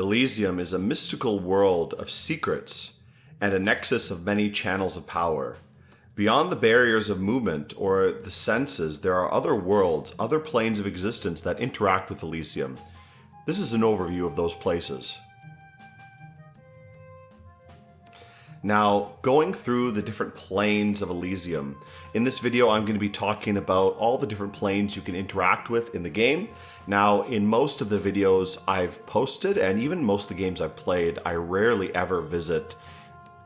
Elysium is a mystical world of secrets and a nexus of many channels of power. Beyond the barriers of movement or the senses, there are other worlds, other planes of existence that interact with Elysium. This is an overview of those places. Now, going through the different planes of Elysium, in this video I'm going to be talking about all the different planes you can interact with in the game. Now, in most of the videos I've posted, and even most of the games I've played, I rarely ever visit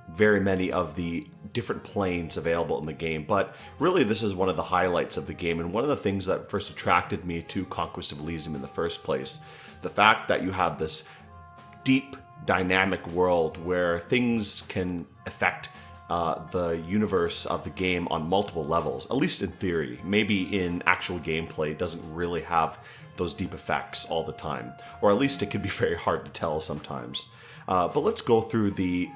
very many of the different planes available in the game, but really this is one of the highlights of the game, and one of the things that first attracted me to Conquest of Elysium in the first place. The fact that you have this deep, dynamic world where things can affect the universe of the game on multiple levels, at least in theory. Maybe in actual gameplay it doesn't really have those deep effects all the time, or at least it can be very hard to tell sometimes. But let's go through the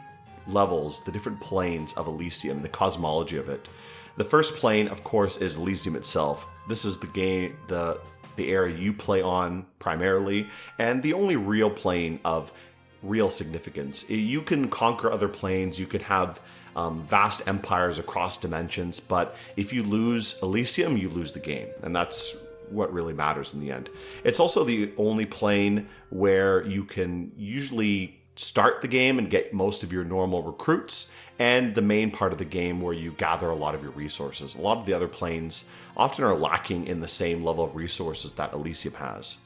levels, the different planes of Elysium, the cosmology of it. The first plane, of course, is Elysium itself. This is the game, the area you play on primarily, and the only real plane of real significance. You can conquer other planes, you could have vast empires across dimensions, but if you lose Elysium, you lose the game, and that's what really matters in the end. It's also the only plane where you can usually start the game and get most of your normal recruits, and the main part of the game where you gather a lot of your resources. A lot of the other planes often are lacking in the same level of resources that Elysium has.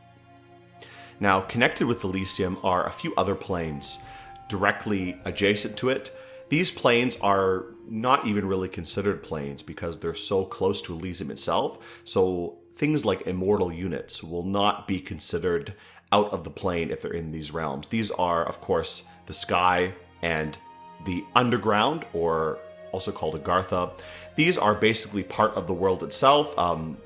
Now, connected with Elysium are a few other planes directly adjacent to it. These planes are not even really considered planes because they're so close to Elysium itself, so things like immortal units will not be considered out of the plane if they're in these realms. These are, of course, the sky and the underground, or also called Agartha. These are basically part of the world itself,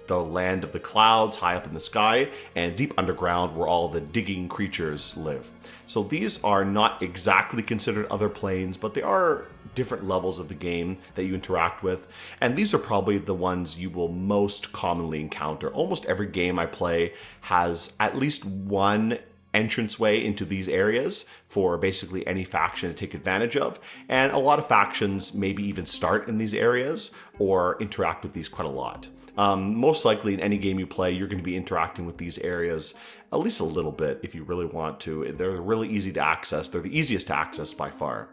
the land of the clouds high up in the sky, and deep underground where all the digging creatures live. So these are not exactly considered other planes, but they are different levels of the game that you interact with, and these are probably the ones you will most commonly encounter. Almost every game I play has at least one entranceway into these areas for basically any faction to take advantage of, and a lot of factions maybe even start in these areas or interact with these quite a lot. Most likely in any game you play, you're going to be interacting with these areas at least a little bit if you really want to. They're really easy to access. They're the easiest to access by far.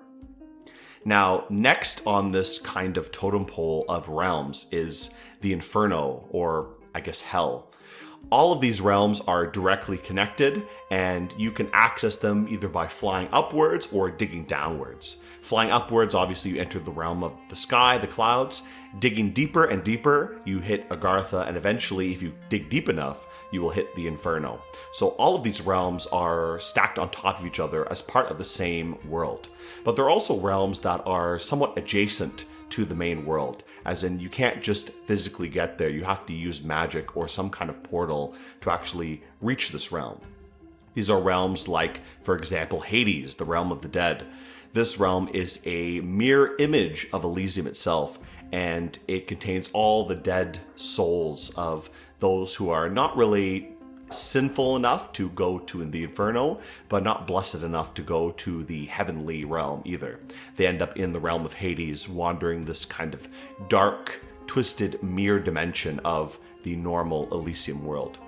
Now, next on this kind of totem pole of realms is the Inferno, or I guess Hell. All of these realms are directly connected, and you can access them either by flying upwards or digging downwards. Flying upwards, obviously you enter the realm of the sky, the clouds. Digging deeper and deeper, you hit Agartha, and eventually, if you dig deep enough, you will hit the Inferno. So all of these realms are stacked on top of each other as part of the same world. But there are also realms that are somewhat adjacent to the main world, as in you can't just physically get there. You have to use magic or some kind of portal to actually reach this realm. These are realms like, for example, Hades, the realm of the dead. This realm is a mirror image of Elysium itself, and it contains all the dead souls of those who are not really sinful enough to go to the Inferno, but not blessed enough to go to the heavenly realm either. They end up in the realm of Hades, wandering this kind of dark, twisted mirror dimension of the normal Elysium world.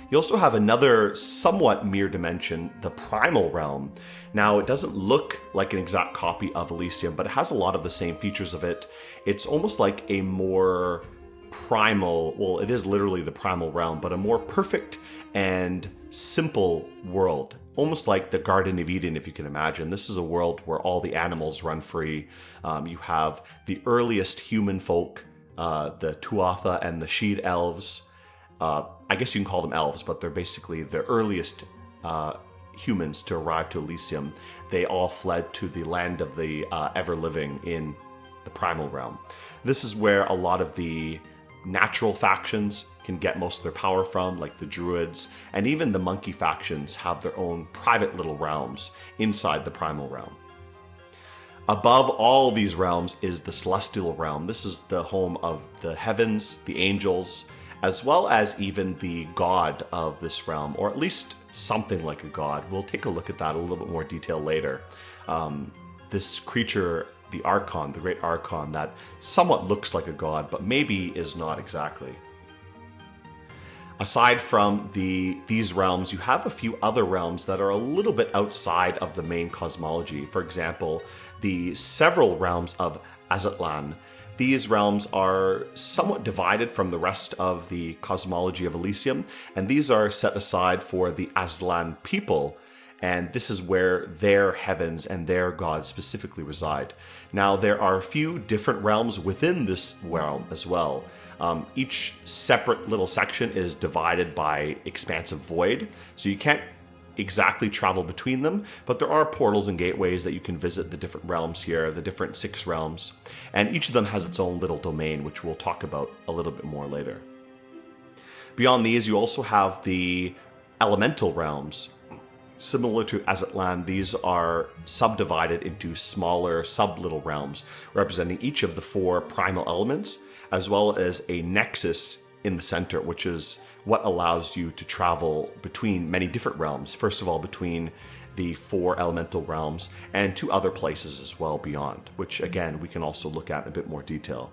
You also have another somewhat mirror dimension, the Primal Realm. Now, it doesn't look like an exact copy of Elysium, but it has a lot of the same features of it. It's almost like a more primal, well, it is literally the Primal Realm, but a more perfect and simple world. Almost like the Garden of Eden, if you can imagine. This is a world where all the animals run free. You have the earliest human folk, the Tuatha and the Sheed elves. I guess you can call them elves, but they're basically the earliest humans to arrive to Elysium. They all fled to the land of the ever-living in the Primal Realm. This is where a lot of the natural factions can get most of their power from, like the Druids, and even the monkey factions have their own private little realms inside the Primal Realm. Above all these realms is the Celestial Realm. This is the home of the heavens, the angels, as well as even the god of this realm, or at least something like a god. We'll take a look at that in a little bit more detail later. This creature, the Archon, the Great Archon, that somewhat looks like a god, but maybe is not exactly. Aside from these realms, you have a few other realms that are a little bit outside of the main cosmology. For example, the several realms of Aztlan. These realms are somewhat divided from the rest of the cosmology of Elysium, and these are set aside for the Aztlan people, and this is where their heavens and their gods specifically reside. Now, there are a few different realms within this realm as well. Each separate little section is divided by expansive void, so you can't exactly travel between them, but there are portals and gateways that you can visit the different realms here, the different 6 realms, and each of them has its own little domain, which we'll talk about a little bit more later. Beyond these, you also have the elemental realms. Similar to Aztlan, these are subdivided into smaller sub-little realms, representing each of the 4 primal elements, as well as a nexus in the center, which is what allows you to travel between many different realms. First of all, between the 4 elemental realms and 2 other places as well beyond, which again, we can also look at in a bit more detail.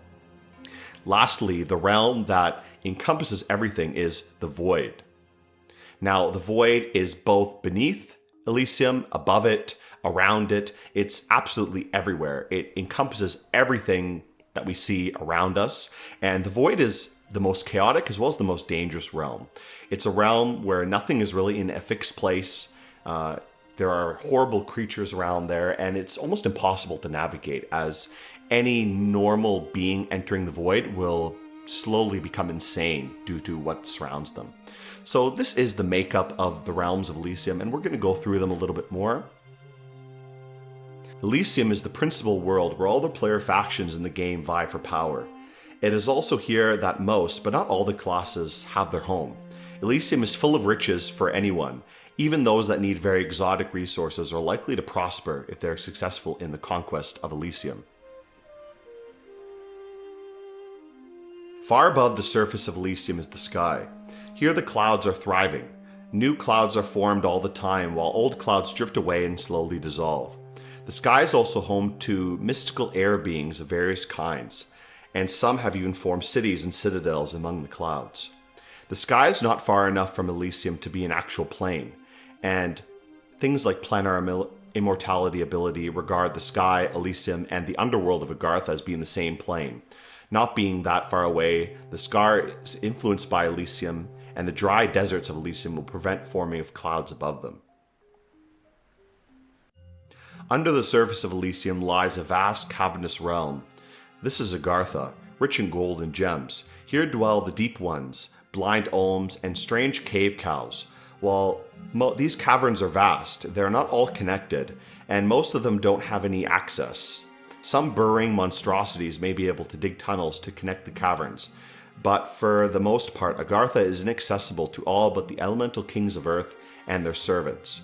Lastly, the realm that encompasses everything is the Void. Now, the Void is both beneath Elysium, above it, around it. It's absolutely everywhere. It encompasses everything that we see around us, and the Void is the most chaotic as well as the most dangerous realm. It's a realm where nothing is really in a fixed place. There are horrible creatures around there, and it's almost impossible to navigate, as any normal being entering the Void will slowly become insane due to what surrounds them. So this is the makeup of the realms of Elysium, and we're going to go through them a little bit more. Elysium is the principal world where all the player factions in the game vie for power. It is also here that most, but not all the classes have their home. Elysium is full of riches for anyone. Even those that need very exotic resources are likely to prosper if they're successful in the conquest of Elysium. Far above the surface of Elysium is the sky. Here the clouds are thriving. New clouds are formed all the time, while old clouds drift away and slowly dissolve. The sky is also home to mystical air beings of various kinds, and some have even formed cities and citadels among the clouds. The sky is not far enough from Elysium to be an actual plane, and things like planar immortality ability regard the sky, Elysium, and the underworld of Agartha as being the same plane. Not being that far away, the sky is influenced by Elysium, and the dry deserts of Elysium will prevent forming of clouds above them. Under the surface of Elysium lies a vast cavernous realm. This is Agartha, rich in gold and gems. Here dwell the Deep Ones, blind Olms, and strange cave cows. While these caverns are vast, they're not all connected, and most of them don't have any access. Some burrowing monstrosities may be able to dig tunnels to connect the caverns, but for the most part, Agartha is inaccessible to all but the elemental kings of Earth and their servants.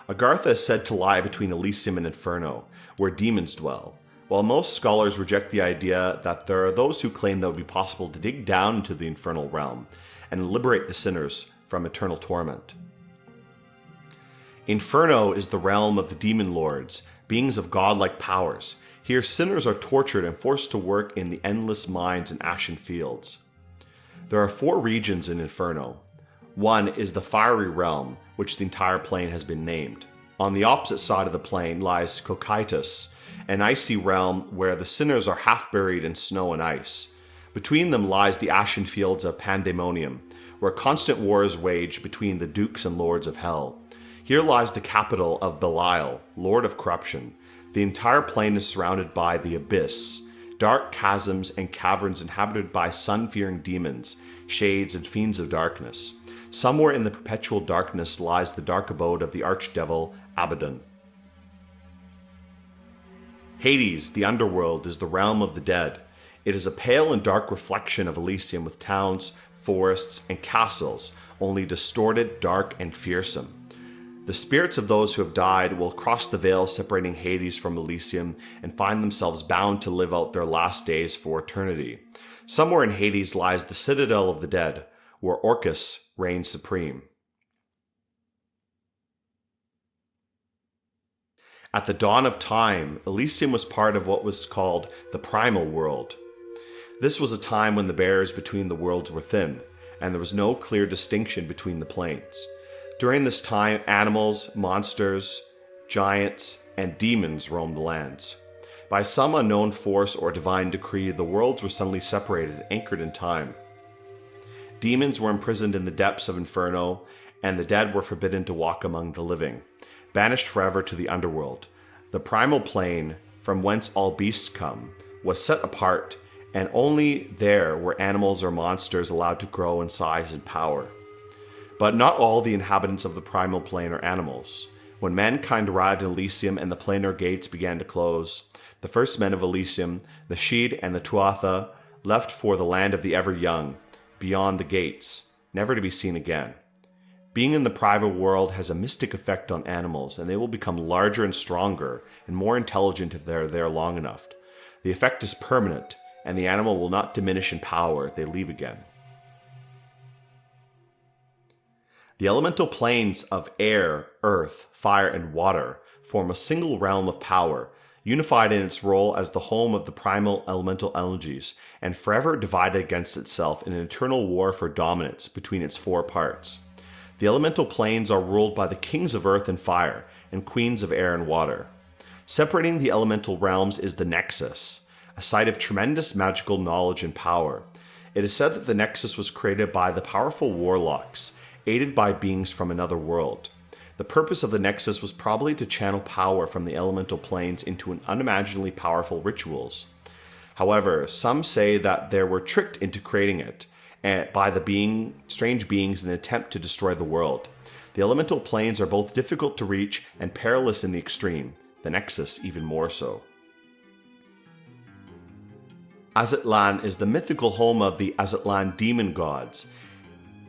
Agartha is said to lie between Elysium and Inferno, where demons dwell. While most scholars reject the idea that there are those who claim that it would be possible to dig down into the infernal realm and liberate the sinners from eternal torment. Inferno is the realm of the demon lords, beings of godlike powers. Here sinners are tortured and forced to work in the endless mines and ashen fields. There are 4 regions in Inferno. One is the Fiery Realm, which the entire plane has been named. On the opposite side of the plane lies Cocytus, an icy realm where the sinners are half buried in snow and ice. Between them lies the ashen fields of Pandemonium, where constant war is waged between the dukes and lords of hell. Here lies the capital of Belial, lord of corruption. The entire plane is surrounded by the Abyss, dark chasms and caverns inhabited by sun-fearing demons, shades, and fiends of darkness. Somewhere in the perpetual darkness lies the dark abode of the archdevil Abaddon. Hades, the underworld, is the realm of the dead. It is a pale and dark reflection of Elysium with towns, forests, and castles, only distorted, dark, and fearsome. The spirits of those who have died will cross the veil separating Hades from Elysium and find themselves bound to live out their last days for eternity. Somewhere in Hades lies the citadel of the dead, where Orcus reigns supreme. At the dawn of time, Elysium was part of what was called the Primal World. This was a time when the barriers between the worlds were thin, and there was no clear distinction between the planes. During this time, animals, monsters, giants, and demons roamed the lands. By some unknown force or divine decree, the worlds were suddenly separated, anchored in time. Demons were imprisoned in the depths of Inferno, and the dead were forbidden to walk among the living, banished forever to the underworld. The primal plane, from whence all beasts come, was set apart, and only there were animals or monsters allowed to grow in size and power. But not all the inhabitants of the primal plane are animals. When mankind arrived in Elysium and the planar gates began to close, the first men of Elysium, the Sheed and the Tuatha, left for the land of the ever-young, beyond the gates, never to be seen again. Being in the primal world has a mystic effect on animals, and they will become larger and stronger and more intelligent if they're there long enough. The effect is permanent, and the animal will not diminish in power if they leave again. The elemental planes of air, earth, fire, and water form a single realm of power, unified in its role as the home of the primal elemental energies, and forever divided against itself in an eternal war for dominance between its four parts. The elemental planes are ruled by the kings of earth and fire, and queens of air and water. Separating the elemental realms is the Nexus, a site of tremendous magical knowledge and power. It is said that the Nexus was created by the powerful warlocks, aided by beings from another world. The purpose of the Nexus was probably to channel power from the elemental planes into unimaginably powerful rituals. However, some say that they were tricked into creating it by the strange beings in an attempt to destroy the world. The elemental planes are both difficult to reach and perilous in the extreme, the Nexus even more so. Aztlan is the mythical home of the Aztlan demon gods.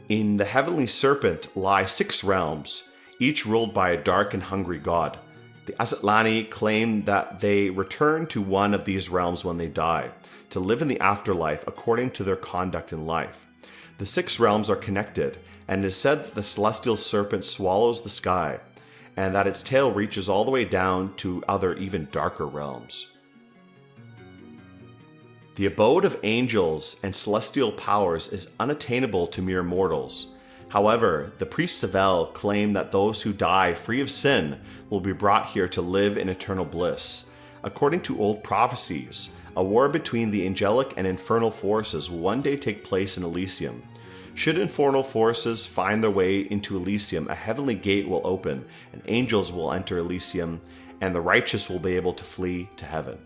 In the heavenly serpent lie 6 realms, each ruled by a dark and hungry god. The Aztlani claim that they return to one of these realms when they die, to live in the afterlife according to their conduct in life. The 6 realms are connected, and it is said that the celestial serpent swallows the sky, and that its tail reaches all the way down to other even darker realms. The abode of angels and celestial powers is unattainable to mere mortals. However, the priests of El claim that those who die free of sin will be brought here to live in eternal bliss. According to old prophecies, a war between the angelic and infernal forces will one day take place in Elysium. Should infernal forces find their way into Elysium, a heavenly gate will open, and angels will enter Elysium, and the righteous will be able to flee to heaven.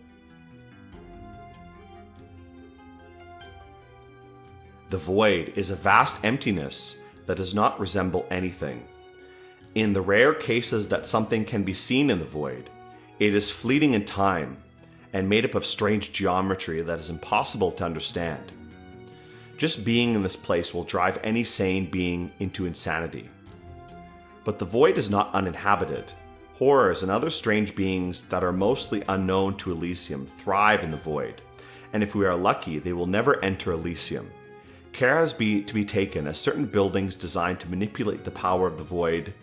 The void is a vast emptiness that does not resemble anything. In the rare cases that something can be seen in the void, it is fleeting in time and made up of strange geometry that is impossible to understand. Just being in this place will drive any sane being into insanity. But the void is not uninhabited. Horrors and other strange beings that are mostly unknown to Elysium thrive in the void, and if we are lucky, they will never enter Elysium. Care has to be taken, as certain buildings designed to manipulate the power of the void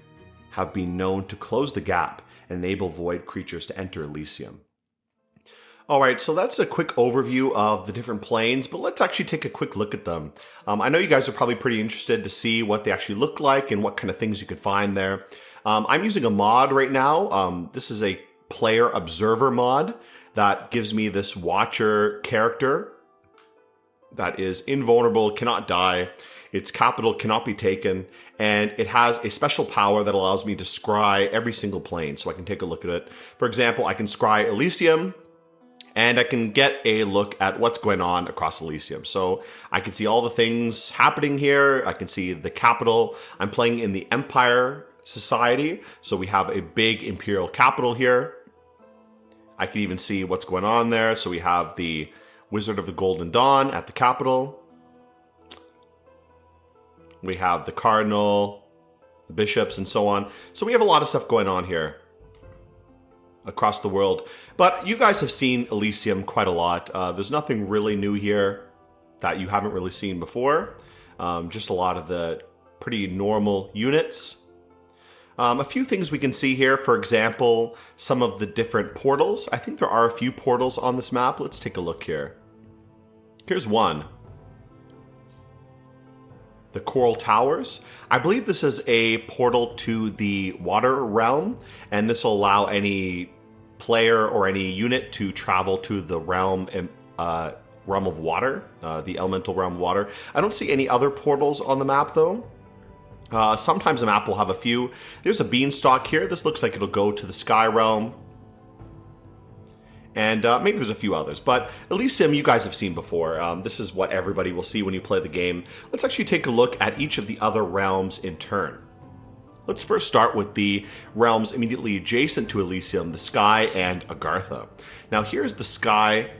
have been known to close the gap and enable void creatures to enter Elysium. Alright, so that's a quick overview of the different planes, but let's actually take a quick look at them. I know you guys are probably pretty interested to see what they actually look like and what kind of things you could find there. I'm using a mod right now. This is a player observer mod that gives me this watcher character that is invulnerable, cannot die, its capital cannot be taken, and it has a special power that allows me to scry every single plane, so I can take a look at it. For example, I can scry Elysium, and I can get a look at what's going on across Elysium. So I can see all the things happening here, I can see the capital. I'm playing in the Empire Society, so we have a big imperial capital here. I can even see what's going on there, so we have the Wizard of the Golden Dawn at the capital. We have the Cardinal, the bishops, and so on. So we have a lot of stuff going on here across the world. But you guys have seen Elysium quite a lot. There's nothing really new here that you haven't really seen before. Just a lot of the pretty normal units. A few things we can see here, for example, some of the different portals. I think there are a few portals on this map. Let's take a look here. Here's one. The Coral Towers. I believe this is a portal to the Water Realm, and this will allow any player or any unit to travel to the realm of water, the elemental realm of water. I don't see any other portals on the map though. Sometimes a map will have a few. There's a beanstalk here. This looks like it'll go to the Sky Realm. And maybe there's a few others, but Elysium you guys have seen before. This is what everybody will see when you play the game. Let's actually take a look at each of the other realms in turn. Let's first start with the realms immediately adjacent to Elysium, the Sky and Agartha. Now here's the Sky.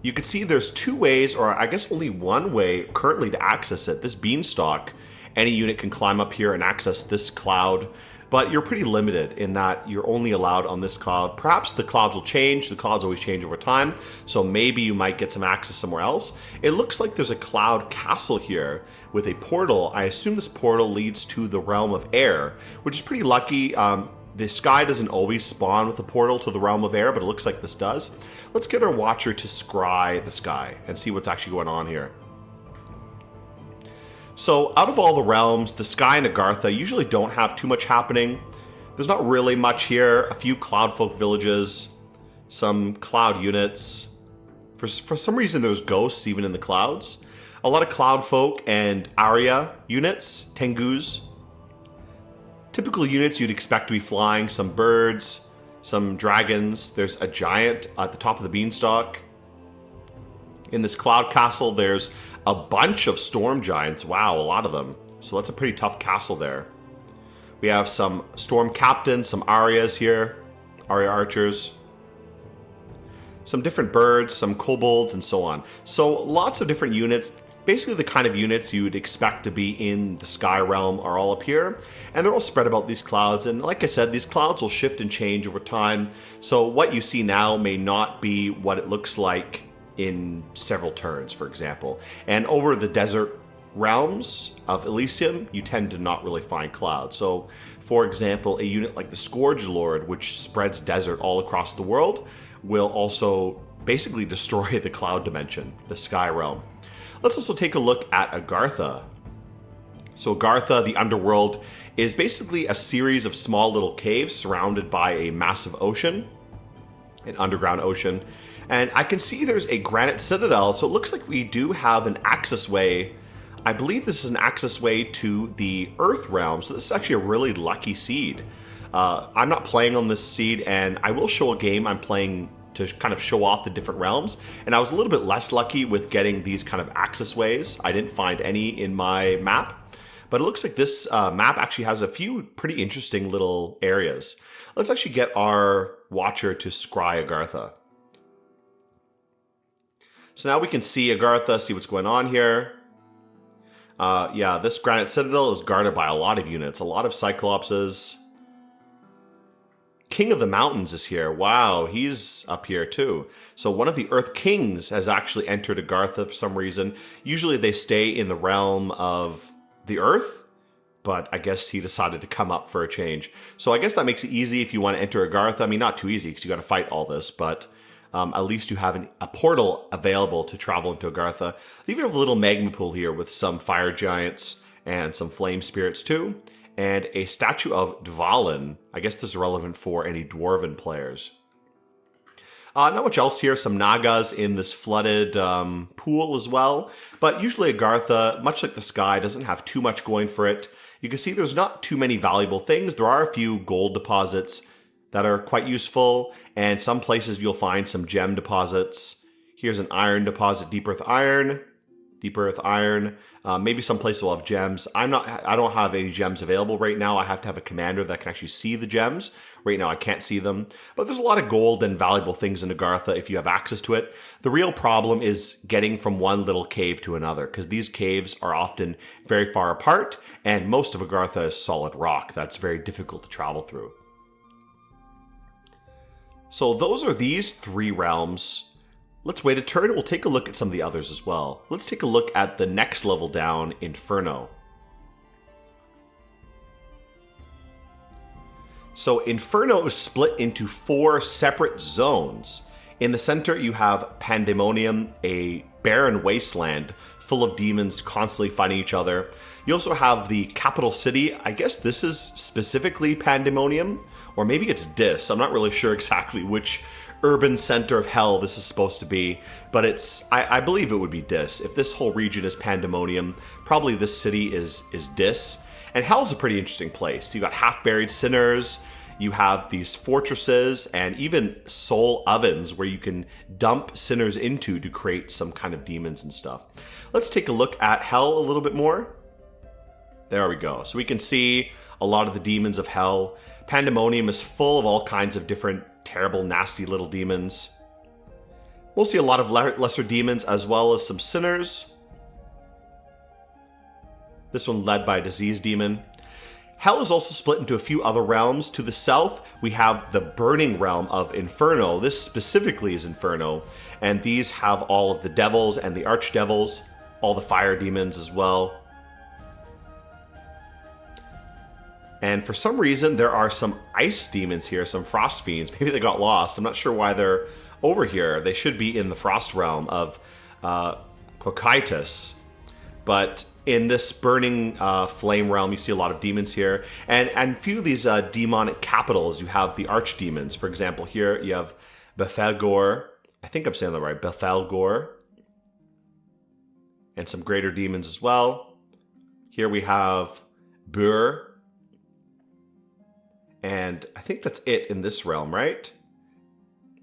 You can see there's two ways, or I guess only one way currently to access it. This beanstalk, any unit can climb up here and access this cloud, but you're pretty limited in that you're only allowed on this cloud. Perhaps the clouds will change. The clouds always change over time, so maybe you might get some access somewhere else. It looks like there's a cloud castle here with a portal. I assume this portal leads to the realm of air, which is pretty lucky. The Sky doesn't always spawn with a portal to the realm of air, but it looks like this does. Let's get our watcher to scry the Sky and see what's actually going on here. So out of all the realms, the Sky and Agartha usually don't have too much happening. There's not really much here. A few Cloudfolk villages, some cloud units. For some reason there's ghosts even in the clouds. A lot of Cloudfolk and Arya units, Tengus. Typical units you'd expect to be flying, some birds, some dragons. There's a giant at the top of the beanstalk. In this cloud castle, there's a bunch of storm giants. Wow, a lot of them. So that's a pretty tough castle there. We have some storm captains, some Aryas here, Arya archers. Some different birds, some kobolds, and so on. So lots of different units. Basically the kind of units you'd expect to be in the Sky Realm are all up here. And they're all spread about these clouds. And like I said, these clouds will shift and change over time. So what you see now may not be what it looks like in several turns, for example. And over the desert realms of Elysium, you tend to not really find clouds. So, for example, a unit like the Scourge Lord, which spreads desert all across the world, will also basically destroy the cloud dimension, the Sky Realm. Let's also take a look at Agartha. So Agartha, the underworld, is basically a series of small little caves surrounded by a massive ocean, an underground ocean. And I can see there's a granite citadel, so it looks like we do have an access way. I believe this is an access way to the Earth Realm, so this is actually a really lucky seed. I'm not playing on this seed, and I will show a game I'm playing to kind of show off the different realms, and I was a little bit less lucky with getting these kind of access ways. I didn't find any in my map, but it looks like this map actually has a few pretty interesting little areas. Let's actually get our watcher to scry Agartha. So now we can see Agartha, see what's going on here. Yeah, this Granite Citadel is guarded by a lot of units, a lot of Cyclopses. King of the Mountains is here. Wow, he's up here too. So one of the Earth Kings has actually entered Agartha for some reason. Usually they stay in the realm of the Earth, but I guess he decided to come up for a change. So I guess that makes it easy if you want to enter Agartha. I mean, not too easy because you got to fight all this, but at least you have a portal available to travel into Agartha. They even have a little magma pool here with some fire giants and some flame spirits too. And a statue of Dvalin. I guess this is relevant for any Dwarven players. Not much else here. Some Nagas in this flooded pool as well. But usually Agartha, much like the Sky, doesn't have too much going for it. You can see there's not too many valuable things. There are a few gold deposits that are quite useful. And some places you'll find some gem deposits. Here's an iron deposit, Deep Earth Iron. Deep Earth Iron. Maybe some place will have gems. I don't have any gems available right now. I have to have a commander that can actually see the gems. Right now I can't see them. But there's a lot of gold and valuable things in Agartha if you have access to it. The real problem is getting from one little cave to another, because these caves are often very far apart, and most of Agartha is solid rock. That's very difficult to travel through. So those are these three realms. Let's wait a turn and we'll take a look at some of the others as well. Let's take a look at the next level down, Inferno. So Inferno is split into 4 separate zones. In the center, you have Pandemonium, a barren wasteland full of demons constantly fighting each other. You also have the capital city. I guess this is specifically Pandemonium, or maybe it's Dis. I'm not really sure exactly which urban center of hell this is supposed to be, but I believe it would be Dis. If this whole region is Pandemonium, probably this city is Dis. And hell's a pretty interesting place. You got half-buried sinners, you have these fortresses, and even soul ovens where you can dump sinners into to create some kind of demons and stuff. Let's take a look at hell a little bit more. There we go. So we can see a lot of the demons of hell. Pandemonium is full of all kinds of different terrible, nasty little demons. We'll see a lot of lesser demons as well as some sinners. This one led by a disease demon. Hell is also split into a few other realms. To the south, we have the burning realm of Inferno. This specifically is Inferno, and these have all of the devils and the archdevils, all the fire demons as well. And for some reason, there are some ice demons here, some frost fiends. Maybe they got lost. I'm not sure why they're over here. They should be in the frost realm of Cocytus. But in this burning flame realm, you see a lot of demons here. And a few of these demonic capitals, you have the archdemons. For example, here you have Bethelgor. I think I'm saying that right. Bethelgor. And some greater demons as well. Here we have Bur. And I think that's it in this realm, right?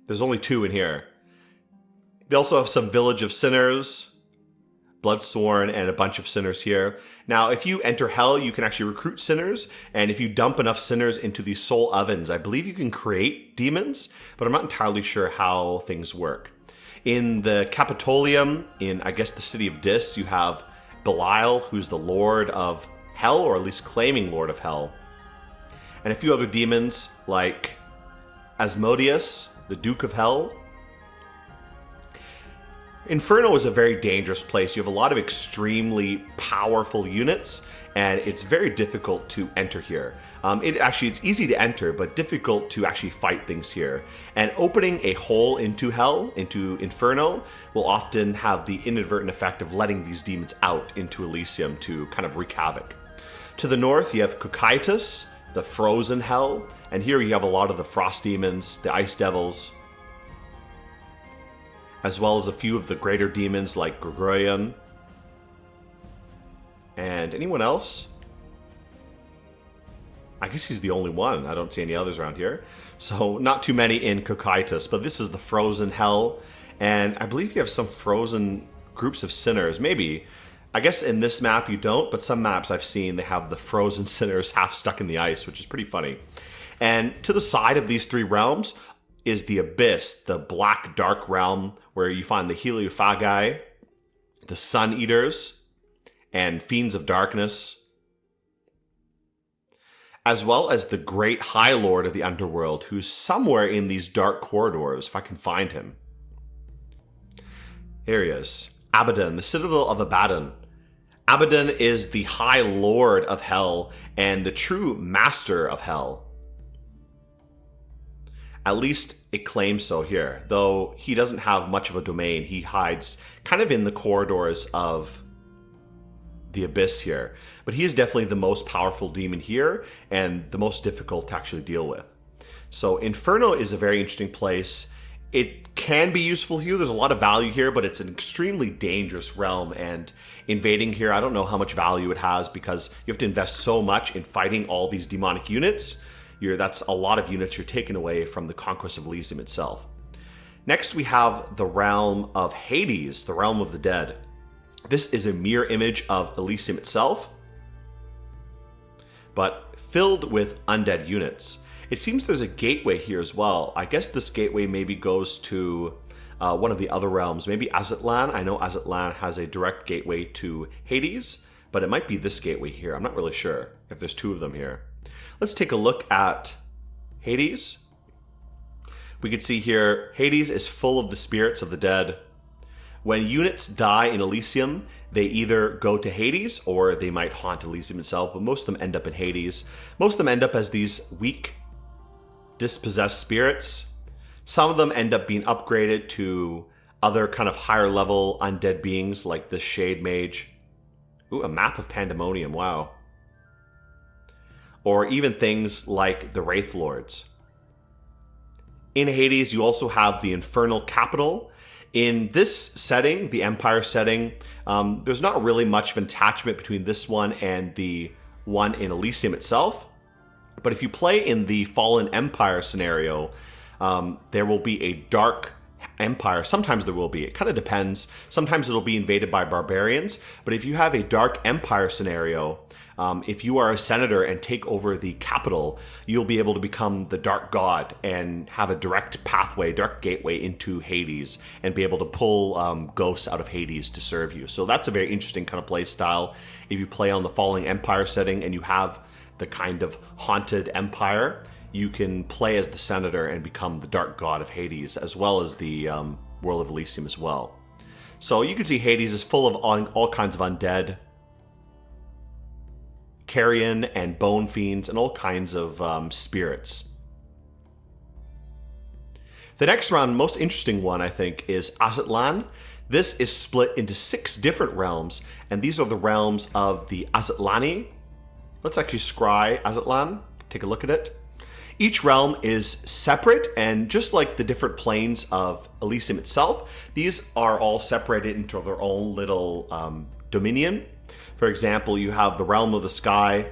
There's only 2 in here. They also have some Village of Sinners, Bloodsworn, and a bunch of sinners here. Now, if you enter Hell, you can actually recruit sinners, and if you dump enough sinners into these soul ovens, I believe you can create demons, but I'm not entirely sure how things work. In the Capitolium, in, I guess, the city of Dis, you have Belial, who's the Lord of Hell, or at least claiming Lord of Hell. And a few other demons, like Asmodeus, the Duke of Hell. Inferno is a very dangerous place. You have a lot of extremely powerful units, and it's very difficult to enter here. It's easy to enter, but difficult to actually fight things here. And opening a hole into Hell, into Inferno, will often have the inadvertent effect of letting these demons out into Elysium to kind of wreak havoc. To the north, you have Cocytus, the frozen hell, and here you have a lot of the frost demons, the ice devils, as well as a few of the greater demons like Gregorian. And anyone else? I guess he's the only one. I don't see any others around here. So not too many in Cocytus, but this is the frozen hell, and I believe you have some frozen groups of sinners, maybe. I guess in this map you don't, but some maps I've seen, they have the frozen sinners half stuck in the ice, which is pretty funny. And to the side of these 3 realms is the Abyss, the black dark realm, where you find the Heliophagai, the Sun Eaters, and Fiends of Darkness, as well as the Great High Lord of the Underworld, who's somewhere in these dark corridors, if I can find him. There he is. Abaddon, the Citadel of Abaddon. Abaddon is the High Lord of Hell and the true Master of Hell. At least it claims so here, though he doesn't have much of a domain. He hides kind of in the corridors of the Abyss here. But he is definitely the most powerful demon here and the most difficult to actually deal with. So Inferno is a very interesting place. It can be useful here. There's a lot of value here, but it's an extremely dangerous realm, and invading here, I don't know how much value it has because you have to invest so much in fighting all these demonic units. That's a lot of units you're taking away from the Conquest of Elysium itself. Next, we have the realm of Hades, the realm of the dead. This is a mirror image of Elysium itself, but filled with undead units. It seems there's a gateway here as well. I guess this gateway maybe goes to one of the other realms, maybe Aztlan. I know Aztlan has a direct gateway to Hades, but it might be this gateway here. I'm not really sure if there's 2 of them here. Let's take a look at Hades. We can see here, Hades is full of the spirits of the dead. When units die in Elysium, they either go to Hades or they might haunt Elysium itself, but most of them end up in Hades. Most of them end up as these weak dispossessed spirits. Some of them end up being upgraded to other kind of higher level undead beings like the Shade Mage. Ooh, a map of Pandemonium, wow. Or even things like the Wraith Lords. In Hades, you also have the Infernal Capital. In this setting, the Empire setting, there's not really much of an attachment between this one and the one in Elysium itself. But if you play in the Fallen Empire scenario, there will be a dark empire. Sometimes there will be. It kind of depends. Sometimes it'll be invaded by barbarians. But if you have a dark empire scenario, if you are a senator and take over the capital, you'll be able to become the dark god and have a direct pathway, direct gateway into Hades, and be able to pull ghosts out of Hades to serve you. So that's a very interesting kind of play style. If you play on the Falling Empire setting and you have the kind of haunted empire, you can play as the senator and become the dark god of Hades, as well as the world of Elysium as well. So you can see Hades is full of all kinds of undead, carrion and bone fiends, and all kinds of spirits. The next round, most interesting one, I think, is Aztlan. This is split into 6 different realms, and these are the realms of the Aztlani. Let's actually scry Aztlan, take a look at it. Each realm is separate, and just like the different planes of Elysium itself, these are all separated into their own little dominion. For example, you have the Realm of the Sky,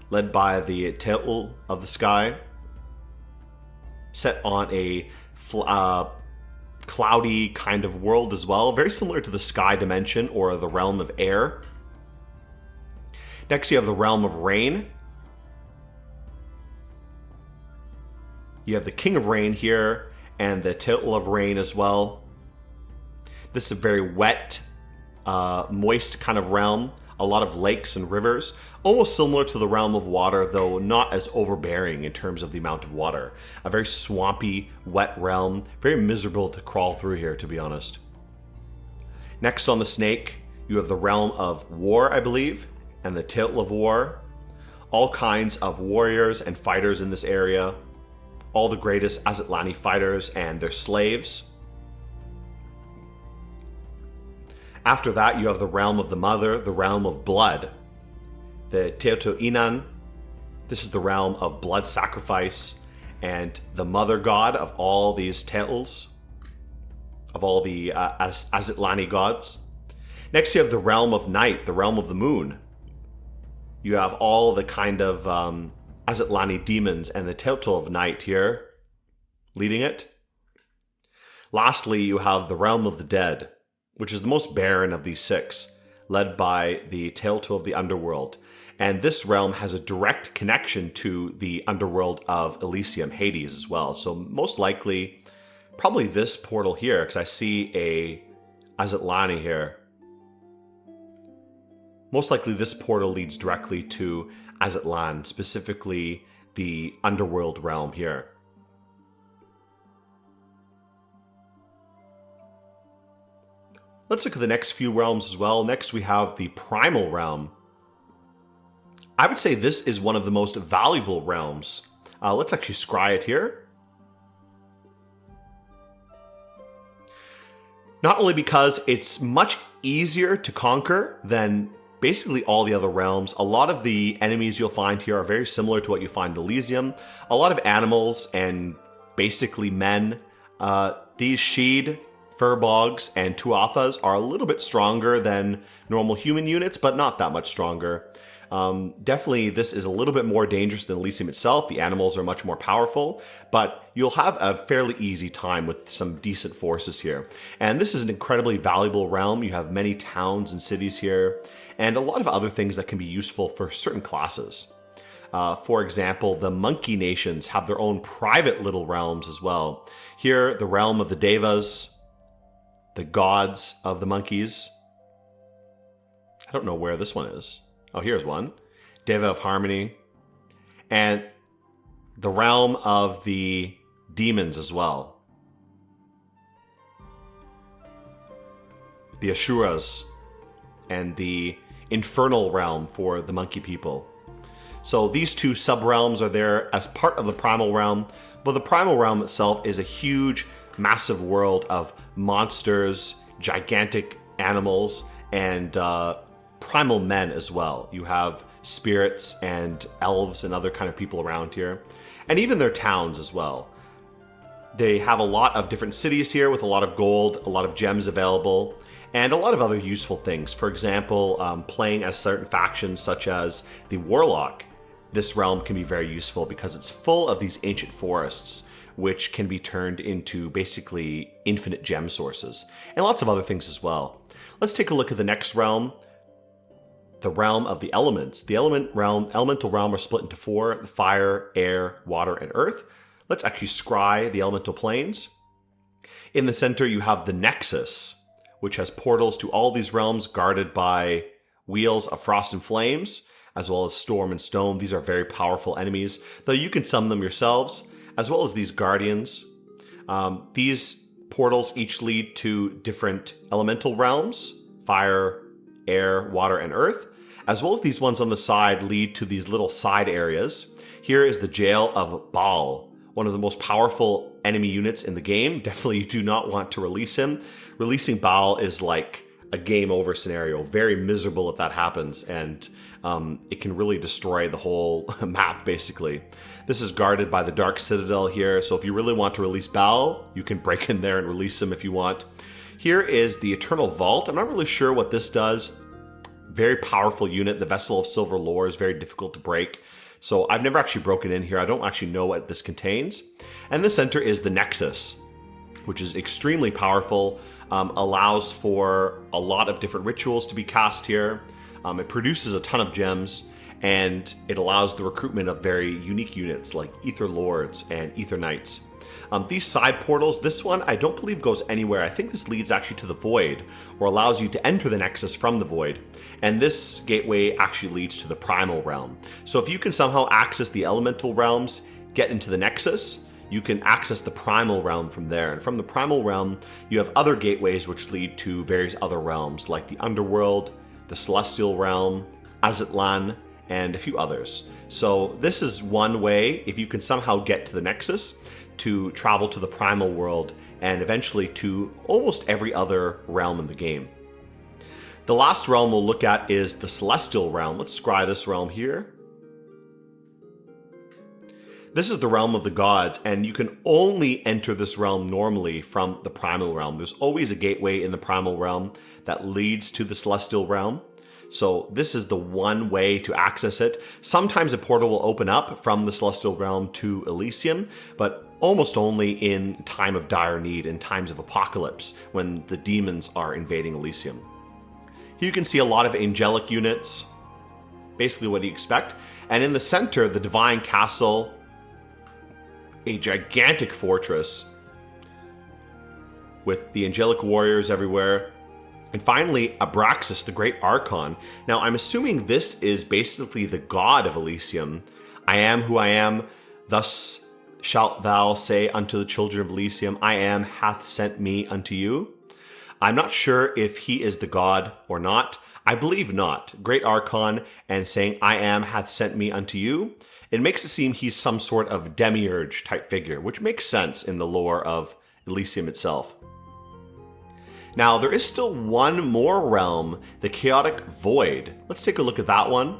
led by the Teotl of the Sky, set on a cloudy kind of world as well, very similar to the Sky Dimension or the Realm of Air. Next, you have the Realm of Rain. You have the King of Rain here, and the Teotl of Rain as well. This is a very wet, moist kind of realm. A lot of lakes and rivers, almost similar to the Realm of Water, though not as overbearing in terms of the amount of water. A very swampy, wet realm, very miserable to crawl through here, to be honest. Next on the snake, you have the Realm of War, I believe, and the Teotl of War. All kinds of warriors and fighters in this area. All the greatest Aztlani fighters and their slaves. After that, you have the Realm of the Mother, the Realm of Blood. The Teotl Inan. This is the realm of blood sacrifice and the mother god of all these Teotls, of all the Aztlani gods. Next, you have the Realm of Night, the Realm of the Moon. You have all the kind of Aztlani demons and the Teotl of Night here leading it. Lastly, you have the Realm of the Dead, which is the most barren of these 6, led by the Teotl of the Underworld. And this realm has a direct connection to the underworld of Elysium, Hades as well. So most likely, probably this portal here, because I see a Aztlani here. Most likely this portal leads directly to Aztlan, specifically the underworld realm here. Let's look at the next few realms as well. Next, we have the Primal Realm. I would say this is one of the most valuable realms. Let's actually scry it here. Not only because it's much easier to conquer than basically all the other realms. A lot of the enemies you'll find here are very similar to what you find in Elysium. A lot of animals and basically men. These Sheed, Furbogs, and Tuathas are a little bit stronger than normal human units, but not that much stronger. Definitely, this is a little bit more dangerous than Elysium itself. The animals are much more powerful, but you'll have a fairly easy time with some decent forces here. And this is an incredibly valuable realm. You have many towns and cities here, and a lot of other things that can be useful for certain classes. For example, the monkey nations have their own private little realms as well. Here, the realm of the Devas, the gods of the monkeys. I don't know where this one is. Oh, here's one. Deva of Harmony. And the realm of the demons as well. The Asuras and the infernal realm for the monkey people. So these two sub-realms are there as part of the Primal Realm, but the Primal Realm itself is a huge, massive world of monsters, gigantic animals, and primal men as well. You have spirits and elves and other kind of people around here, and even their towns as well. They have a lot of different cities here with a lot of gold, a lot of gems available, and a lot of other useful things. For example, playing as certain factions such as the Warlock, this realm can be very useful because it's full of these ancient forests, which can be turned into basically infinite gem sources, and lots of other things as well. Let's take a look at the next realm, the realm of the elements. The elemental realm are split into four: the fire, air, water, and earth. Let's actually scry the elemental planes. In the center, you have the Nexus, which has portals to all these realms guarded by wheels of frost and flames, as well as storm and stone. These are very powerful enemies, though you can summon them yourselves, as well as these guardians. These portals each lead to different elemental realms: fire, air, water, and earth, as well as these ones on the side lead to these little side areas. Here is the Jail of Baal, one of the most powerful enemy units in the game. Definitely you do not want to release him. Releasing Baal is like a game over scenario. Very miserable if that happens, and it can really destroy the whole map basically. This is guarded by the Dark Citadel here, so if you really want to release Baal, you can break in there and release him if you want. Here is the Eternal Vault. I'm not really sure what this does. Very powerful unit. The Vessel of Silver Lore is very difficult to break, so I've never actually broken in here. I don't actually know what this contains. And the center is the Nexus, which is extremely powerful, allows for a lot of different rituals to be cast here. It produces a ton of gems, and it allows the recruitment of very unique units like Ether Lords and Ether Knights. These side portals, this one I don't believe goes anywhere. I think this leads actually to the Void, or allows you to enter the Nexus from the Void. And this gateway actually leads to the Primal Realm. So if you can somehow access the Elemental Realms, get into the Nexus, you can access the Primal Realm from there. And from the Primal Realm, you have other gateways which lead to various other realms, like the Underworld, the Celestial Realm, Aztlan, and a few others. So this is one way, if you can somehow get to the Nexus, to travel to the Primal World and eventually to almost every other realm in the game. The last realm we'll look at is the Celestial Realm. Let's scry this realm here. This is the realm of the gods, and you can only enter this realm normally from the Primal Realm. There's always a gateway in the Primal Realm that leads to the Celestial Realm. So this is the one way to access it. Sometimes a portal will open up from the Celestial Realm to Elysium, but almost only in time of dire need, in times of apocalypse, when the demons are invading Elysium. Here you can see a lot of angelic units, basically what you expect. And in the center, the Divine Castle, a gigantic fortress with the angelic warriors everywhere. And finally, Abraxas, the Great Archon. Now, I'm assuming this is basically the god of Elysium. I am who I am, thus shalt thou say unto the children of Elysium, I am hath sent me unto you. I'm not sure if he is the god or not. I believe not. Great Archon and saying, I am hath sent me unto you. It makes it seem he's some sort of demiurge type figure, which makes sense in the lore of Elysium itself. Now, there is still one more realm, the Chaotic Void. Let's take a look at that one.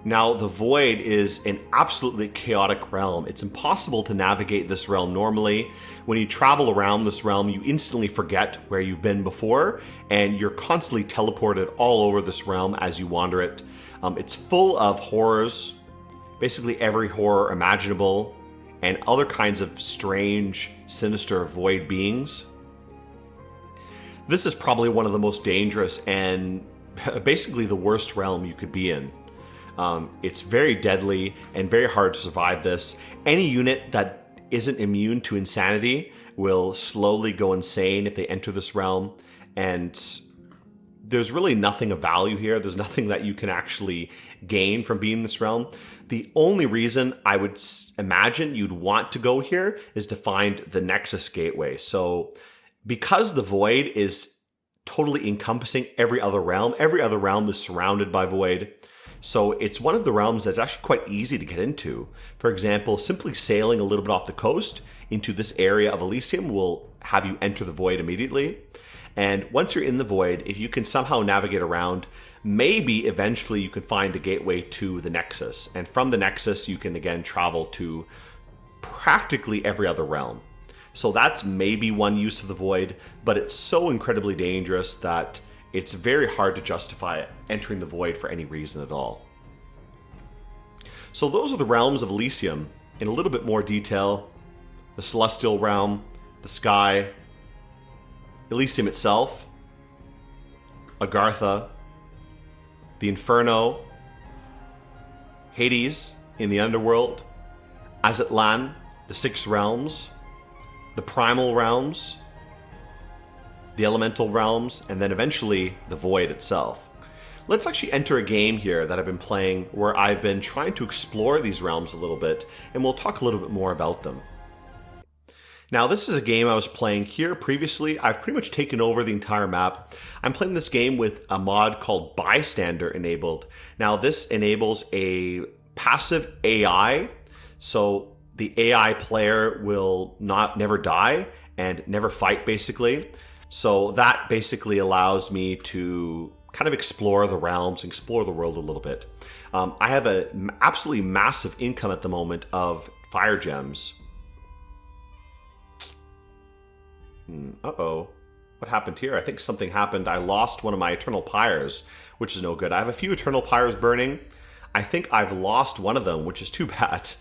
Now, the Void is an absolutely chaotic realm. It's impossible to navigate this realm normally. When you travel around this realm, you instantly forget where you've been before, and you're constantly teleported all over this realm as you wander it. It's full of horrors, basically every horror imaginable, and other kinds of strange, sinister void beings. This is probably one of the most dangerous and basically the worst realm you could be in. It's very deadly and very hard to survive this. Any unit that isn't immune to insanity will slowly go insane if they enter this realm, and there's really nothing of value here. There's nothing that you can actually gain from being in this realm. The only reason I would imagine you'd want to go here is to find the Nexus Gateway. So Because the void is totally encompassing every other realm is surrounded by void. So it's one of the realms that's actually quite easy to get into. For example, simply sailing a little bit off the coast into this area of Elysium will have you enter the void immediately. And once you're in the void, if you can somehow navigate around, maybe eventually you can find a gateway to the Nexus. And from the Nexus, you can again travel to practically every other realm. So that's maybe one use of the void, but it's so incredibly dangerous that it's very hard to justify entering the void for any reason at all. So those are the realms of Elysium in a little bit more detail. The Celestial Realm, the Sky, Elysium itself, Agartha, the Inferno, Hades in the Underworld, Aztlan, the Six Realms, the Primal Realms, the Elemental Realms, and then eventually the Void itself. Let's actually enter a game here that I've been playing where I've been trying to explore these realms a little bit, and we'll talk a little bit more about them. Now, this is a game I was playing here previously. I've pretty much taken over the entire map. I'm playing this game with a mod called Bystander enabled. Now, this enables a passive AI, so the AI player will never die and never fight, basically. So that basically allows me to kind of explore the realms, explore the world a little bit. I have an absolutely massive income at the moment of fire gems. Uh-oh. What happened here? I think something happened. I lost one of my Eternal Pyres, which is no good. I have a few Eternal Pyres burning. I think I've lost one of them, which is too bad.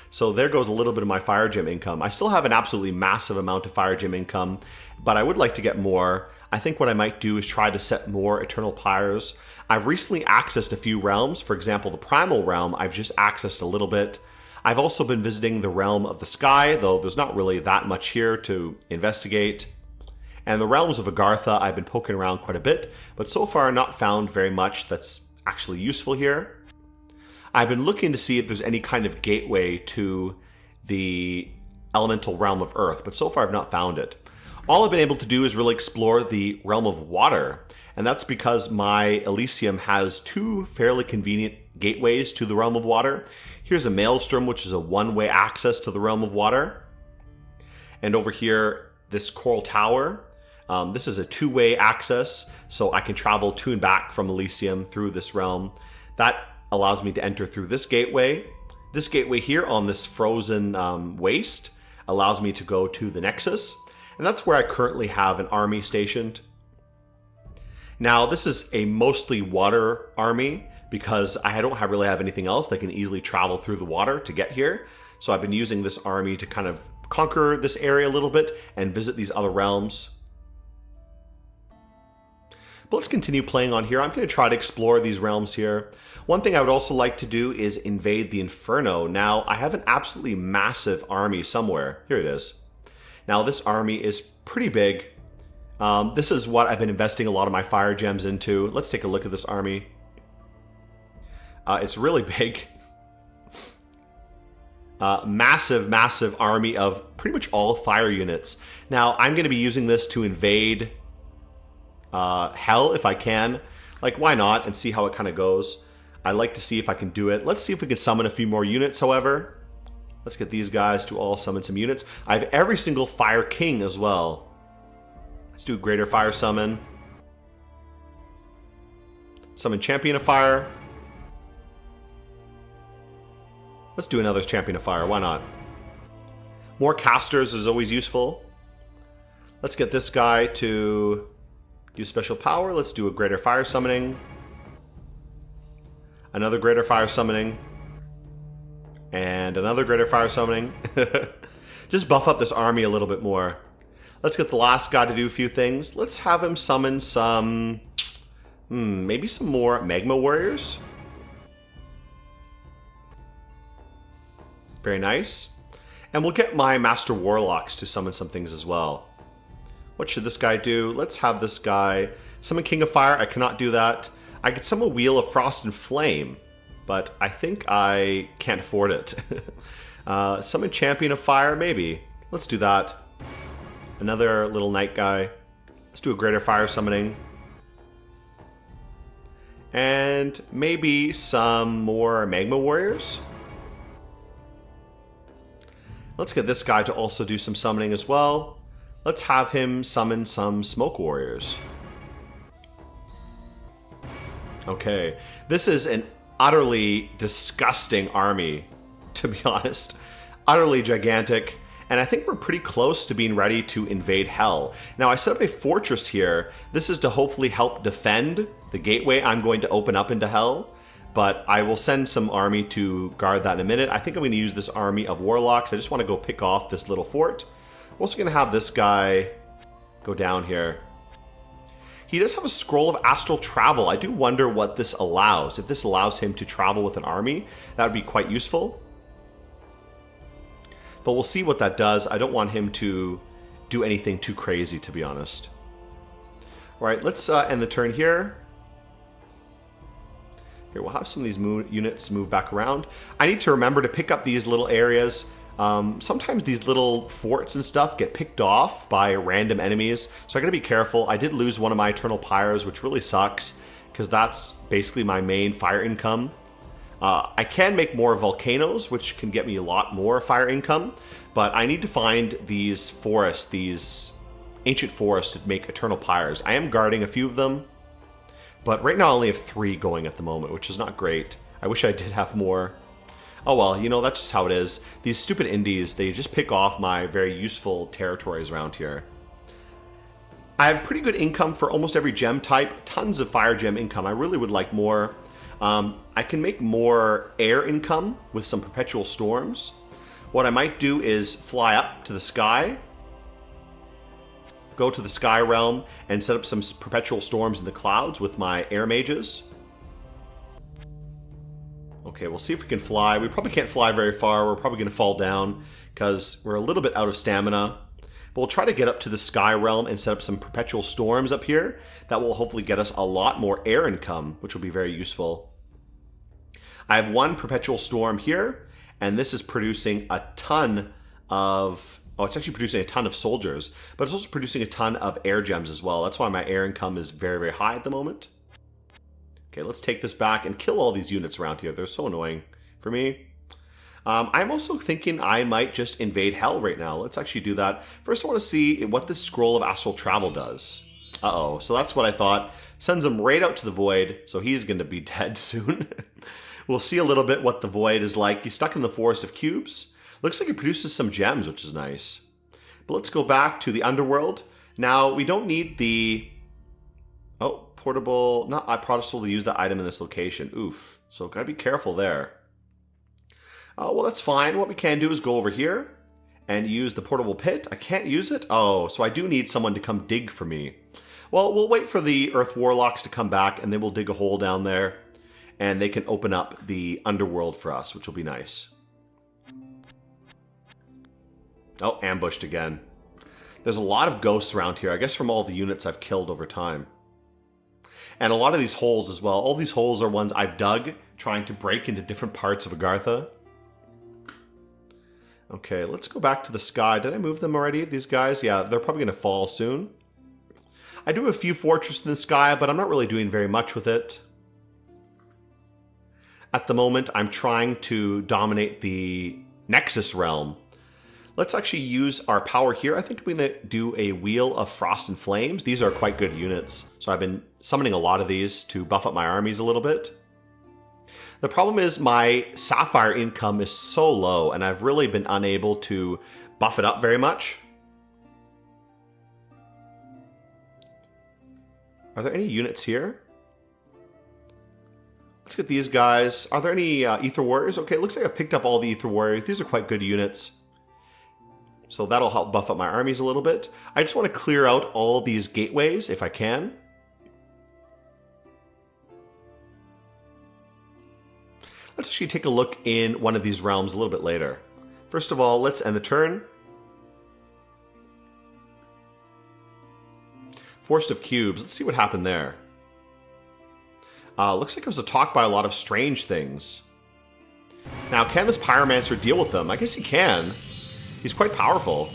So there goes a little bit of my fire gem income. I still have an absolutely massive amount of fire gem income, but I would like to get more. I think what I might do is try to set more Eternal Pyres. I've recently accessed a few realms. For example, the Primal Realm, I've just accessed a little bit. I've also been visiting the realm of the Sky, though there's not really that much here to investigate. And the realms of Agartha, I've been poking around quite a bit, but so far not found very much that's actually useful here. I've been looking to see if there's any kind of gateway to the elemental realm of Earth, but so far I've not found it. All I've been able to do is really explore the realm of water, and that's because my Elysium has two fairly convenient gateways to the realm of water. Here's a Maelstrom, which is a one-way access to the realm of water. And over here, this Coral Tower. This is a two-way access, so I can travel to and back from Elysium through this realm. That allows me to enter through this gateway. This gateway here on this frozen waste allows me to go to the Nexus, and that's where I currently have an army stationed. Now, this is a mostly water army because I don't really have anything else that can easily travel through the water to get here. So I've been using this army to kind of conquer this area a little bit and visit these other realms. But let's continue playing on here. I'm going to try to explore these realms here. One thing I would also like to do is invade the Inferno. Now, I have an absolutely massive army somewhere. Here it is. Now, this army is pretty big. This is what I've been investing a lot of my fire gems into. Let's take a look at this army. It's really big. Massive army of pretty much all fire units. Now, I'm going to be using this to invade Hell if I can. Like, why not? And see how it kind of goes. I like to see if I can do it. Let's see if we can summon a few more units, however. Let's get these guys to all summon some units. I have every single Fire King as well. Let's do a Greater Fire Summon. Summon Champion of Fire. Let's do another Champion of Fire. Why not? More casters is always useful. Let's get this guy to use special power. Let's do a Greater Fire Summoning. Another Greater Fire Summoning. And another Greater Fire Summoning. Just buff up this army a little bit more. Let's get the last guy to do a few things. Let's have him summon some... maybe some more Magma Warriors. Very nice. And we'll get my Master Warlocks to summon some things as well. What should this guy do? Let's have this guy summon King of Fire. I cannot do that. I could summon Wheel of Frost and Flame, but I think I can't afford it. Summon Champion of Fire, maybe. Let's do that. Another little knight guy. Let's do a greater fire summoning. And maybe some more magma warriors. Let's get this guy to also do some summoning as well. Let's have him summon some smoke warriors. Okay, this is an utterly disgusting army, to be honest. Utterly gigantic. And I think we're pretty close to being ready to invade Hell. Now, I set up a fortress here. This is to hopefully help defend the gateway I'm going to open up into Hell. But I will send some army to guard that in a minute. I think I'm going to use this army of warlocks. I just want to go pick off this little fort. I'm also going to have this guy go down here. He does have a scroll of astral travel. I do wonder what this allows. If this allows him to travel with an army, that would be quite useful. But we'll see what that does. I don't want him to do anything too crazy, to be honest. All right, let's end the turn here. Here, we'll have some of these units move back around. I need to remember to pick up these little areas. Sometimes these little forts and stuff get picked off by random enemies, so I gotta be careful. I did lose one of my Eternal Pyres, which really sucks, because that's basically my main fire income. I can make more volcanoes, which can get me a lot more fire income, but I need to find these forests, these ancient forests, to make Eternal Pyres. I am guarding a few of them, but right now I only have 3 going at the moment, which is not great. I wish I did have more. Oh well, you know, that's just how it is. These stupid indies, they just pick off my very useful territories around here. I have pretty good income for almost every gem type, tons of fire gem income. I really would like more. I can make more air income with some perpetual storms. What I might do is fly up to the sky, go to the sky realm, and set up some perpetual storms in the clouds with my air mages. Okay, we'll see if we can fly. We probably can't fly very far. We're probably going to fall down because we're a little bit out of stamina. But we'll try to get up to the sky realm and set up some perpetual storms up here. That will hopefully get us a lot more air income, which will be very useful. I have 1 perpetual storm here, and this is producing a ton of... Oh, it's actually producing a ton of soldiers, but it's also producing a ton of air gems as well. That's why my air income is very, very high at the moment. Okay, let's take this back and kill all these units around here. They're so annoying for me. I'm also thinking I might just invade Hell right now. Let's actually do that. First, I want to see what this Scroll of Astral Travel does. Uh-oh, so that's what I thought. Sends him right out to the Void, so he's going to be dead soon. We'll see a little bit what the Void is like. He's stuck in the Forest of Cubes. Looks like it produces some gems, which is nice. But let's go back to the Underworld. Now, we don't need the... Oh, portable... Not possible to use that item in this location. Oof. So gotta be careful there. Well, that's fine. What we can do is go over here and use the portable pit. I can't use it? Oh, so I do need someone to come dig for me. Well, we'll wait for the Earth Warlocks to come back, and they will dig a hole down there, and they can open up the Underworld for us, which will be nice. Oh, ambushed again. There's a lot of ghosts around here, I guess from all the units I've killed over time. And a lot of these holes as well. All these holes are ones I've dug, trying to break into different parts of Agartha. Okay, let's go back to the sky. Did I move them already, these guys? Yeah, they're probably going to fall soon. I do have a few fortresses in the sky, but I'm not really doing very much with it. At the moment, I'm trying to dominate the Nexus realm. Let's actually use our power here. I think I'm going to do a Wheel of Frost and Flames. These are quite good units, so I've been summoning a lot of these to buff up my armies a little bit. The problem is my Sapphire income is so low, and I've really been unable to buff it up very much. Are there any units here? Let's get these guys. Are there any Ether Warriors? Okay, it looks like I've picked up all the Ether Warriors. These are quite good units. So that'll help buff up my armies a little bit. I just want to clear out all these gateways if I can. Let's actually take a look in one of these realms a little bit later. First of all, let's end the turn. Forest of Cubes. Let's see what happened there. Looks like it was attacked by a lot of strange things. Now, can this Pyromancer deal with them? I guess he can. He's quite powerful.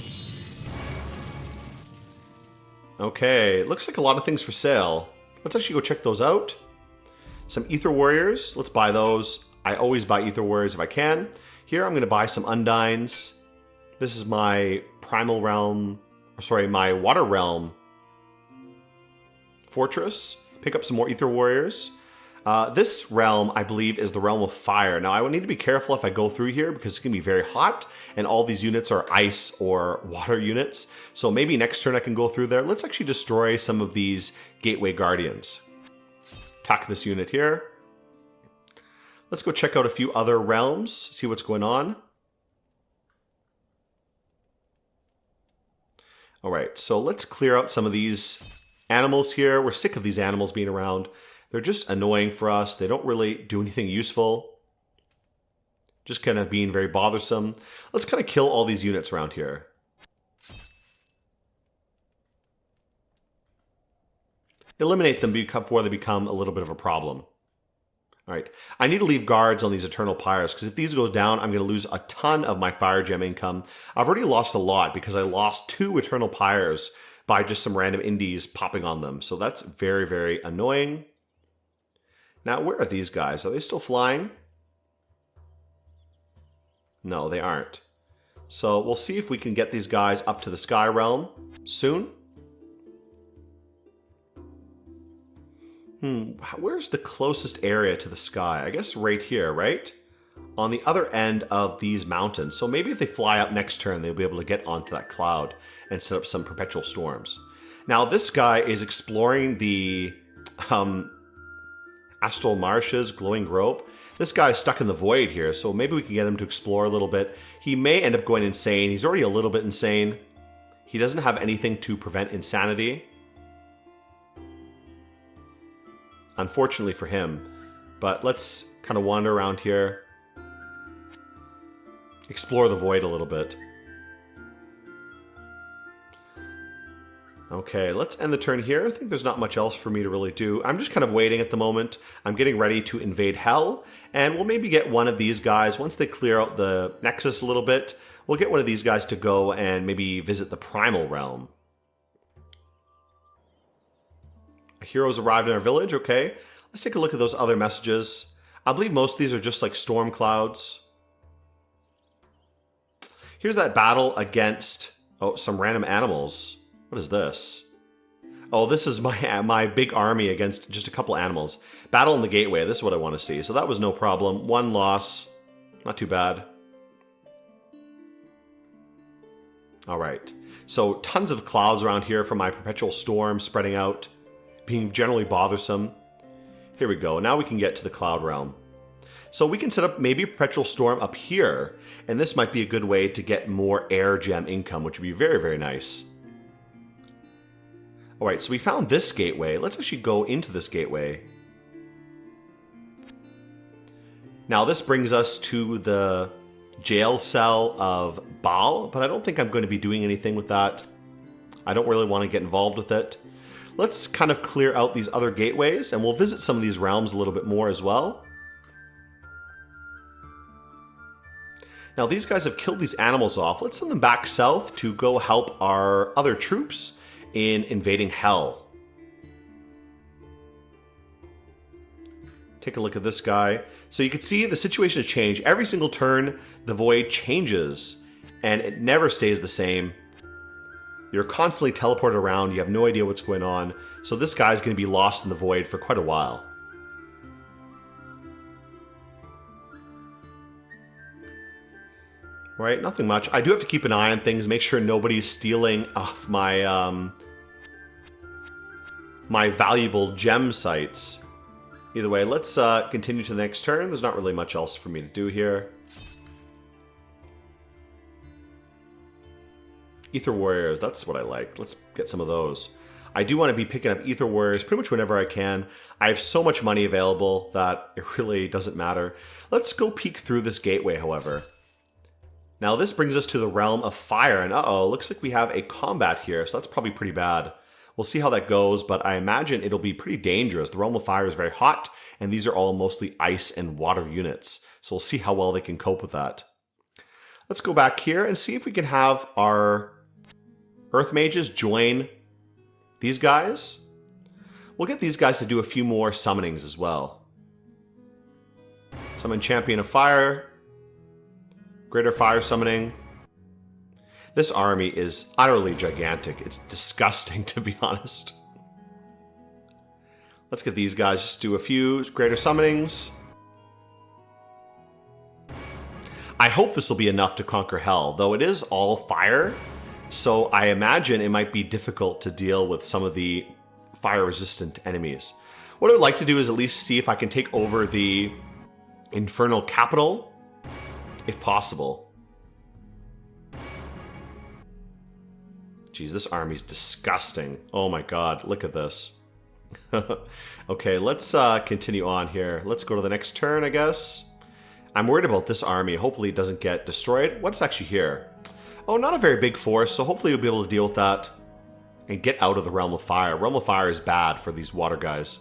Okay, looks like a lot of things for sale. Let's actually go check those out. Some Ether Warriors, let's buy those. I always buy Ether Warriors if I can. Here I'm going to buy some Undines. This is my Primal Realm, sorry, my Water Realm fortress. Pick up some more Ether Warriors. This realm, I believe, is the realm of fire. Now, I would need to be careful if I go through here because it's going to be very hot, and all these units are ice or water units. So maybe next turn I can go through there. Let's actually destroy some of these Gateway Guardians. Attack this unit here. Let's go check out a few other realms, see what's going on. All right, so let's clear out some of these animals here. We're sick of these animals being around. They're just annoying for us. They don't really do anything useful. Just kind of being very bothersome. Let's kind of kill all these units around here. Eliminate them before they become a little bit of a problem. All right, I need to leave guards on these Eternal Pyres because if these go down, I'm going to lose a ton of my Fire Gem income. I've already lost a lot because I lost 2 Eternal Pyres by just some random indies popping on them. So that's very, very annoying. Now, where are these guys? Are they still flying? No, they aren't. So we'll see if we can get these guys up to the Sky Realm soon. Where's the closest area to the sky? I guess right here, right? On the other end of these mountains. So maybe if they fly up next turn, they'll be able to get onto that cloud and set up some perpetual storms. Now, this guy is exploring the Astral Marshes, Glowing Grove. This guy's stuck in the void here, so maybe we can get him to explore a little bit. He may end up going insane. He's already a little bit insane. He doesn't have anything to prevent insanity. Unfortunately for him. But let's kind of wander around here. Explore the void a little bit. Okay, let's end the turn here. I think there's not much else for me to really do. I'm just kind of waiting at the moment. I'm getting ready to invade Hell, and we'll maybe get one of these guys. Once they clear out the Nexus a little bit, we'll get one of these guys to go and maybe visit the Primal Realm. A hero's arrived in our village, okay. Let's take a look at those other messages. I believe most of these are just like storm clouds. Here's that battle against, some random animals. What is this? Oh, this is my big army against just a couple animals. Battle in the Gateway, this is what I want to see. So that was no problem. 1 loss, not too bad. All right, so tons of clouds around here from my perpetual storm spreading out, being generally bothersome. Here we go, now we can get to the Cloud Realm. So we can set up maybe a perpetual storm up here, and this might be a good way to get more air gem income, which would be very, very nice. All right, so we found this gateway. Let's actually go into this gateway. Now this brings us to the jail cell of Baal, but I don't think I'm going to be doing anything with that. I don't really want to get involved with it. Let's kind of clear out these other gateways, and we'll visit some of these realms a little bit more as well. Now these guys have killed these animals off. Let's send them back south to go help our other troops in Invading Hell. Take a look at this guy. So you can see the situation has changed. Every single turn, the void changes, and it never stays the same. You're constantly teleported around. You have no idea what's going on. So this guy's going to be lost in the void for quite a while. Right, nothing much. I do have to keep an eye on things, make sure nobody's stealing off my my valuable gem sites. Either way, let's continue to the next turn. There's not really much else for me to do here. Ether Warriors, that's what I like. Let's get some of those. I do want to be picking up Ether Warriors pretty much whenever I can. I have so much money available that it really doesn't matter. Let's go peek through this gateway, however. Now this brings us to the realm of fire, and uh-oh, looks like we have a combat here, so that's probably pretty bad. We'll see how that goes, but I imagine it'll be pretty dangerous. The realm of fire is very hot, and these are all mostly ice and water units, so we'll see how well they can cope with that. Let's go back here and see if we can have our Earth Mages join these guys. We'll get these guys to do a few more summonings as well. Summon Champion of Fire. Greater Fire Summoning. This army is utterly gigantic. It's disgusting, to be honest. Let's get these guys just do a few greater summonings. I hope this will be enough to conquer Hell, though it is all fire. So I imagine it might be difficult to deal with some of the fire-resistant enemies. What I would like to do is at least see if I can take over the Infernal Capital, if possible. Jeez, this army's disgusting. Oh my god, look at this. Okay, let's continue on here. Let's go to the next turn, I guess. I'm worried about this army. Hopefully it doesn't get destroyed. What's actually here? Oh, not a very big force, so hopefully you'll be able to deal with that and get out of the Realm of Fire. Realm of Fire is bad for these water guys.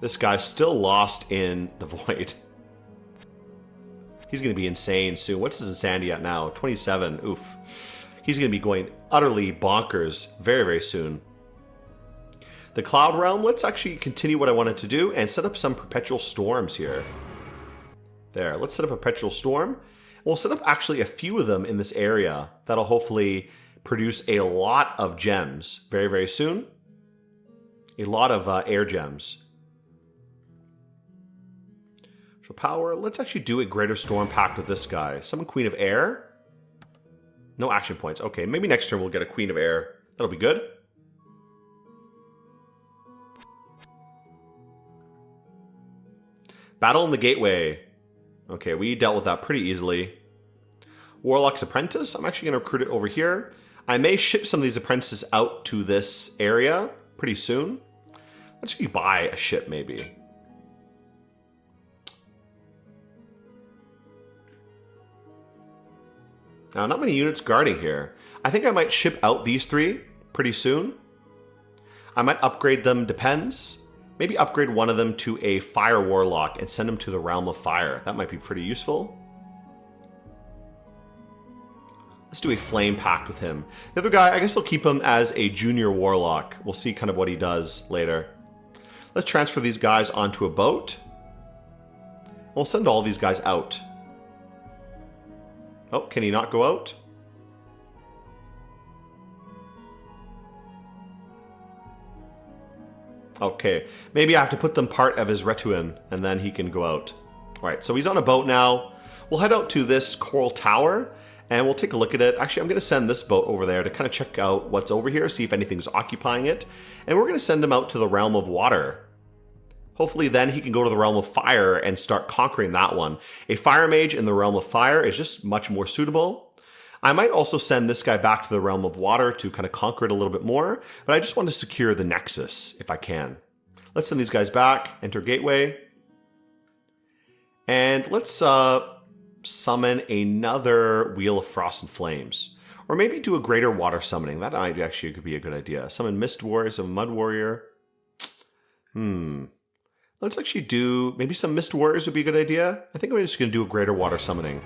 This guy's still lost in the void. He's going to be insane soon. What's his insanity at now? 27. Oof. He's going to be going utterly bonkers very, very soon. The Cloud Realm, let's actually continue what I wanted to do and set up some Perpetual Storms here. There, let's set up a Perpetual Storm. We'll set up actually a few of them in this area. That'll hopefully produce a lot of gems very, very soon. A lot of air gems. So power, let's actually do a Greater Storm Pact with this guy. Summon Queen of Air. No action points. Okay, maybe next turn we'll get a Queen of Air. That'll be good. Battle in the Gateway. Okay, we dealt with that pretty easily. Warlock's Apprentice. I'm actually going to recruit it over here. I may ship some of these apprentices out to this area pretty soon. Let's actually buy a ship, maybe. Now, not many units guarding here. I think I might ship out these three pretty soon. I might upgrade them, depends. Maybe upgrade one of them to a Fire Warlock and send them to the Realm of Fire. That might be pretty useful. Let's do a Flame Pact with him. The other guy, I guess I'll keep him as a Junior Warlock. We'll see kind of what he does later. Let's transfer these guys onto a boat. We'll send all these guys out. Oh, can he not go out? Okay, maybe I have to put them part of his retinue and then he can go out. Alright, so he's on a boat now. We'll head out to this Coral Tower and we'll take a look at it. Actually, I'm going to send this boat over there to kind of check out what's over here, see if anything's occupying it. And we're going to send him out to the Realm of Water. Hopefully then he can go to the Realm of Fire and start conquering that one. A Fire Mage in the Realm of Fire is just much more suitable. I might also send this guy back to the Realm of Water to kind of conquer it a little bit more, but I just want to secure the Nexus if I can. Let's send these guys back, enter Gateway, and let's summon another Wheel of Frost and Flames. Or maybe do a Greater Water Summoning. That might actually could be a good idea. Summon Mist Warriors of Mud Warrior. Let's actually do, maybe some Mist Warriors would be a good idea. I think I'm just going to do a Greater Water Summoning.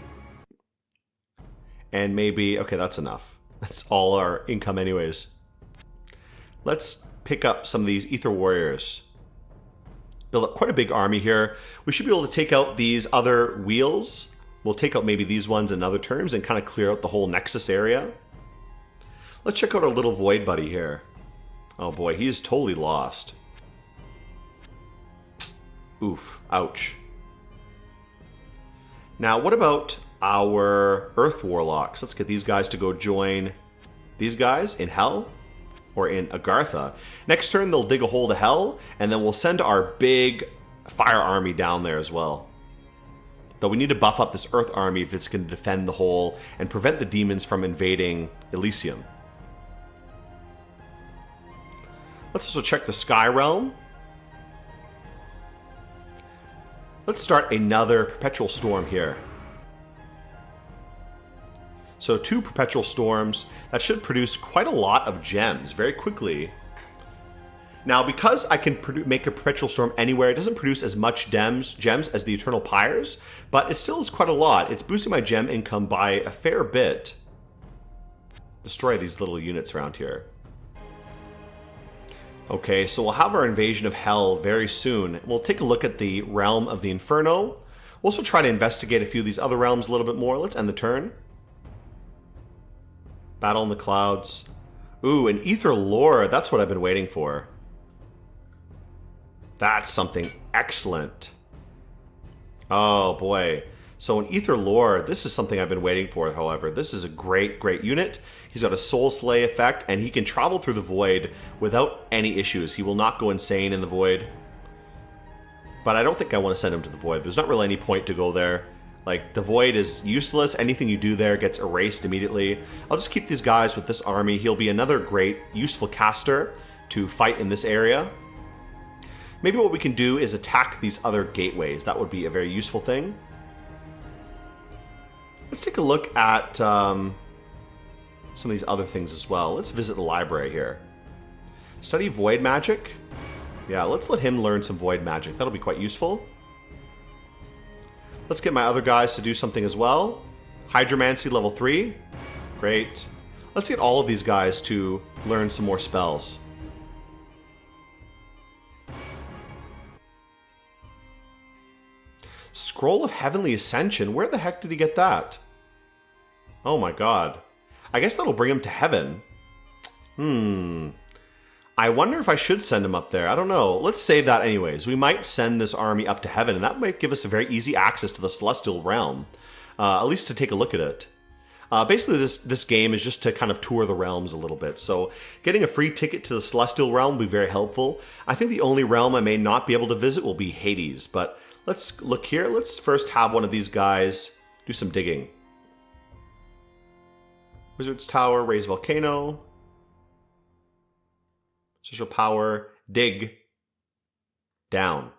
And maybe, okay, that's enough. That's all our income anyways. Let's pick up some of these Ether Warriors. Build up quite a big army here. We should be able to take out these other wheels. We'll take out maybe these ones in other terms and kind of clear out the whole Nexus area. Let's check out our little Void buddy here. Oh boy, he's totally lost. Oof, ouch. Now, what about our Earth Warlocks? Let's get these guys to go join these guys in Hell or in Agartha. Next turn, they'll dig a hole to Hell, and then we'll send our big Fire Army down there as well. Though we need to buff up this Earth Army if it's going to defend the hole and prevent the demons from invading Elysium. Let's also check the Sky Realm. Let's start another Perpetual Storm here. So 2 Perpetual Storms, that should produce quite a lot of gems very quickly. Now, because I can make a Perpetual Storm anywhere, it doesn't produce as much gems as the Eternal Pyres, but it still is quite a lot. It's boosting my gem income by a fair bit. Destroy these little units around here. Okay, so we'll have our Invasion of Hell very soon. We'll take a look at the Realm of the Inferno. We'll also try to investigate a few of these other realms a little bit more. Let's end the turn. Battle in the Clouds. Ooh, an Ether Lore. That's what I've been waiting for. That's something excellent. Oh, boy. So an Ether Lore, this is something I've been waiting for, however. This is a great, great unit. He's got a Soul Slay effect, and he can travel through the Void without any issues. He will not go insane in the Void. But I don't think I want to send him to the Void. There's not really any point to go there. Like, the Void is useless. Anything you do there gets erased immediately. I'll just keep these guys with this army. He'll be another great, useful caster to fight in this area. Maybe what we can do is attack these other gateways. That would be a very useful thing. Let's take a look at some of these other things as well. Let's visit the library here. Study Void Magic. Yeah, let's let him learn some Void Magic. That'll be quite useful. Let's get my other guys to do something as well. Hydromancy level 3. Great. Let's get all of these guys to learn some more spells. Scroll of Heavenly Ascension? Where the heck did he get that? Oh my god. I guess that'll bring him to heaven. I wonder if I should send him up there. I don't know. Let's save that anyways. We might send this army up to heaven, and that might give us a very easy access to the Celestial Realm. At least to take a look at it. Basically, this game is just to kind of tour the realms a little bit. So getting a free ticket to the Celestial Realm will be very helpful. I think the only realm I may not be able to visit will be Hades, but let's look here. Let's first have one of these guys do some digging. Wizard's Tower, raise volcano. Social power, dig. Down.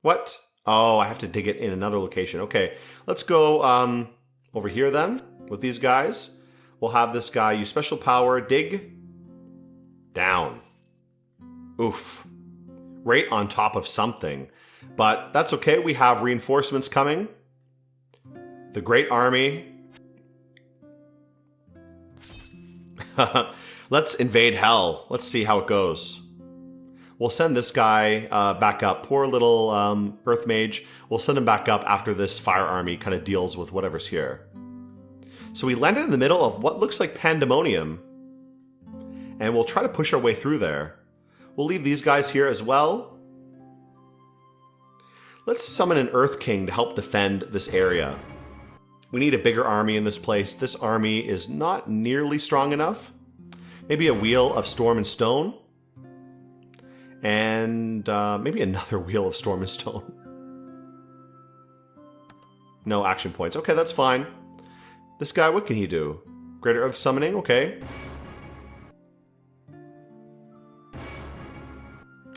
What? Oh, I have to dig it in another location. Okay, let's go over here then with these guys. We'll have this guy use special power, dig. Down. Oof. Right on top of something. But that's okay, we have reinforcements coming. The Great Army. Let's invade hell. Let's see how it goes. We'll send this guy back up. Poor little Earth Mage. We'll send him back up after this Fire Army kind of deals with whatever's here. So we landed in the middle of what looks like Pandemonium. And we'll try to push our way through there. We'll leave these guys here as well. Let's summon an Earth King to help defend this area. We need a bigger army in this place. This army is not nearly strong enough. Maybe a Wheel of Storm and Stone. And maybe another Wheel of Storm and Stone. No action points. Okay, that's fine. This guy, what can he do? Greater Earth Summoning? Okay.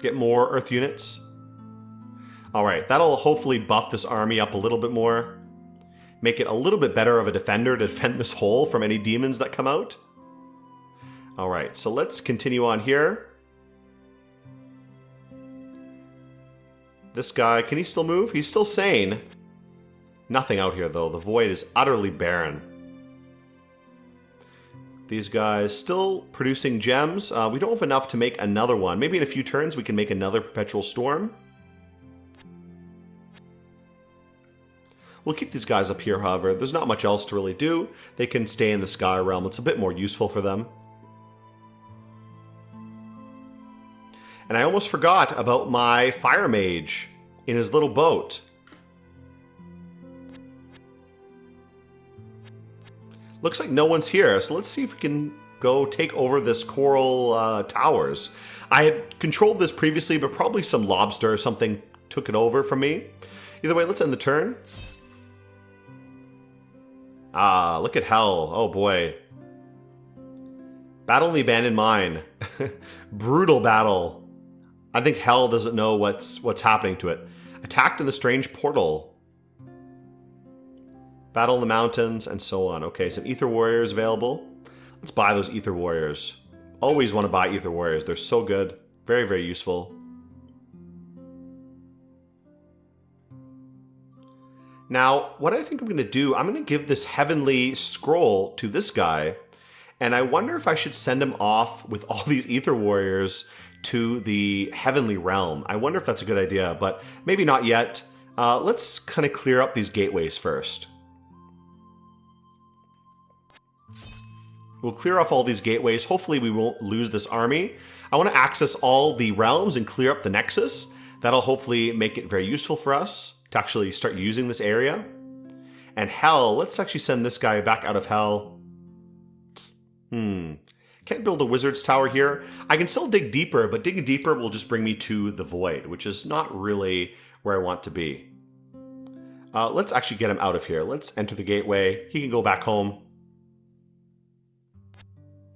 Get more Earth units. Alright, that'll hopefully buff this army up a little bit more. Make it a little bit better of a defender to defend this hole from any demons that come out. Alright, so let's continue on here. This guy, can he still move? He's still sane. Nothing out here though. The void is utterly barren. These guys still producing gems. We don't have enough to make another one. Maybe in a few turns we can make another Perpetual Storm. We'll keep these guys up here, however. There's not much else to really do. They can stay in the Sky Realm. It's a bit more useful for them. And I almost forgot about my Fire Mage in his little boat. Looks like no one's here, so let's see if we can go take over this Coral Towers. I had controlled this previously, but probably some lobster or something took it over from me. Either way, let's end the turn. Ah, look at hell. Oh boy. Battle in the Abandoned Mine. Brutal battle. I think hell doesn't know what's happening to it. Attacked in the strange portal. Battle in the mountains, and so on. Okay, some Ether Warriors available. Let's buy those Ether Warriors. Always want to buy Ether Warriors. They're so good. Very, very useful. Now, what I think I'm going to do, I'm going to give this Heavenly Scroll to this guy. And I wonder if I should send him off with all these Ether Warriors to the Heavenly Realm. I wonder if that's a good idea, but maybe not yet. Let's kind of clear up these gateways first. We'll clear off all these gateways. Hopefully we won't lose this army. I want to access all the realms and clear up the Nexus. That'll hopefully make it very useful for us to actually start using this area. And Hell, let's actually send this guy back out of Hell. Can't build a Wizard's Tower here. I can still dig deeper, but digging deeper will just bring me to the Void, which is not really where I want to be. Let's actually get him out of here. Let's enter the gateway. He can go back home.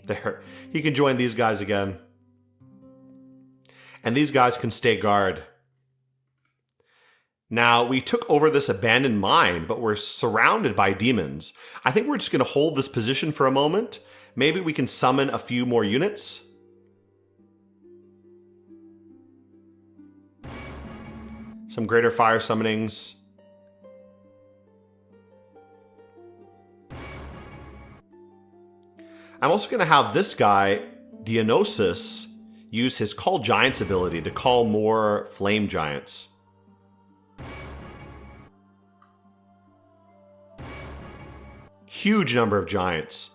There. He can join these guys again. And these guys can stay guard. Now, we took over this abandoned mine, but we're surrounded by demons. I think we're just going to hold this position for a moment. Maybe we can summon a few more units. Some greater fire summonings. I'm also going to have this guy, Dionysus, use his Call Giants ability to call more Flame Giants. Huge number of giants.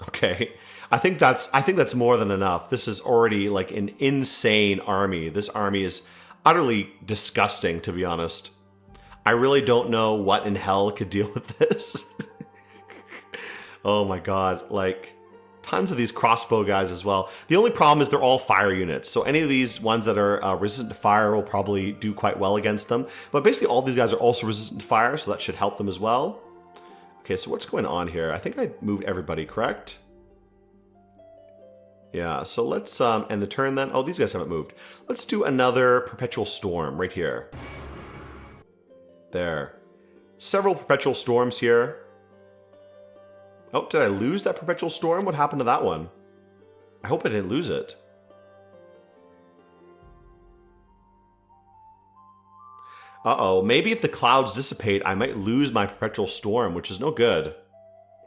Okay, I think that's more than enough. This is already like an insane army. This army is utterly disgusting, to be honest. I really don't know what in hell could deal with this. Oh my god, like tons of these crossbow guys as well. The only problem is they're all fire units, so any of these ones that are resistant to fire will probably do quite well against them. But basically all these guys are also resistant to fire, so that should help them as well. Okay, so what's going on here? I think I moved everybody, correct? Yeah, so let's end the turn then. Oh, these guys haven't moved. Let's do another Perpetual Storm right here. There. Several Perpetual Storms here. Oh, did I lose that Perpetual Storm? What happened to that one? I hope I didn't lose it. Uh-oh, maybe if the clouds dissipate, I might lose my Perpetual Storm, which is no good.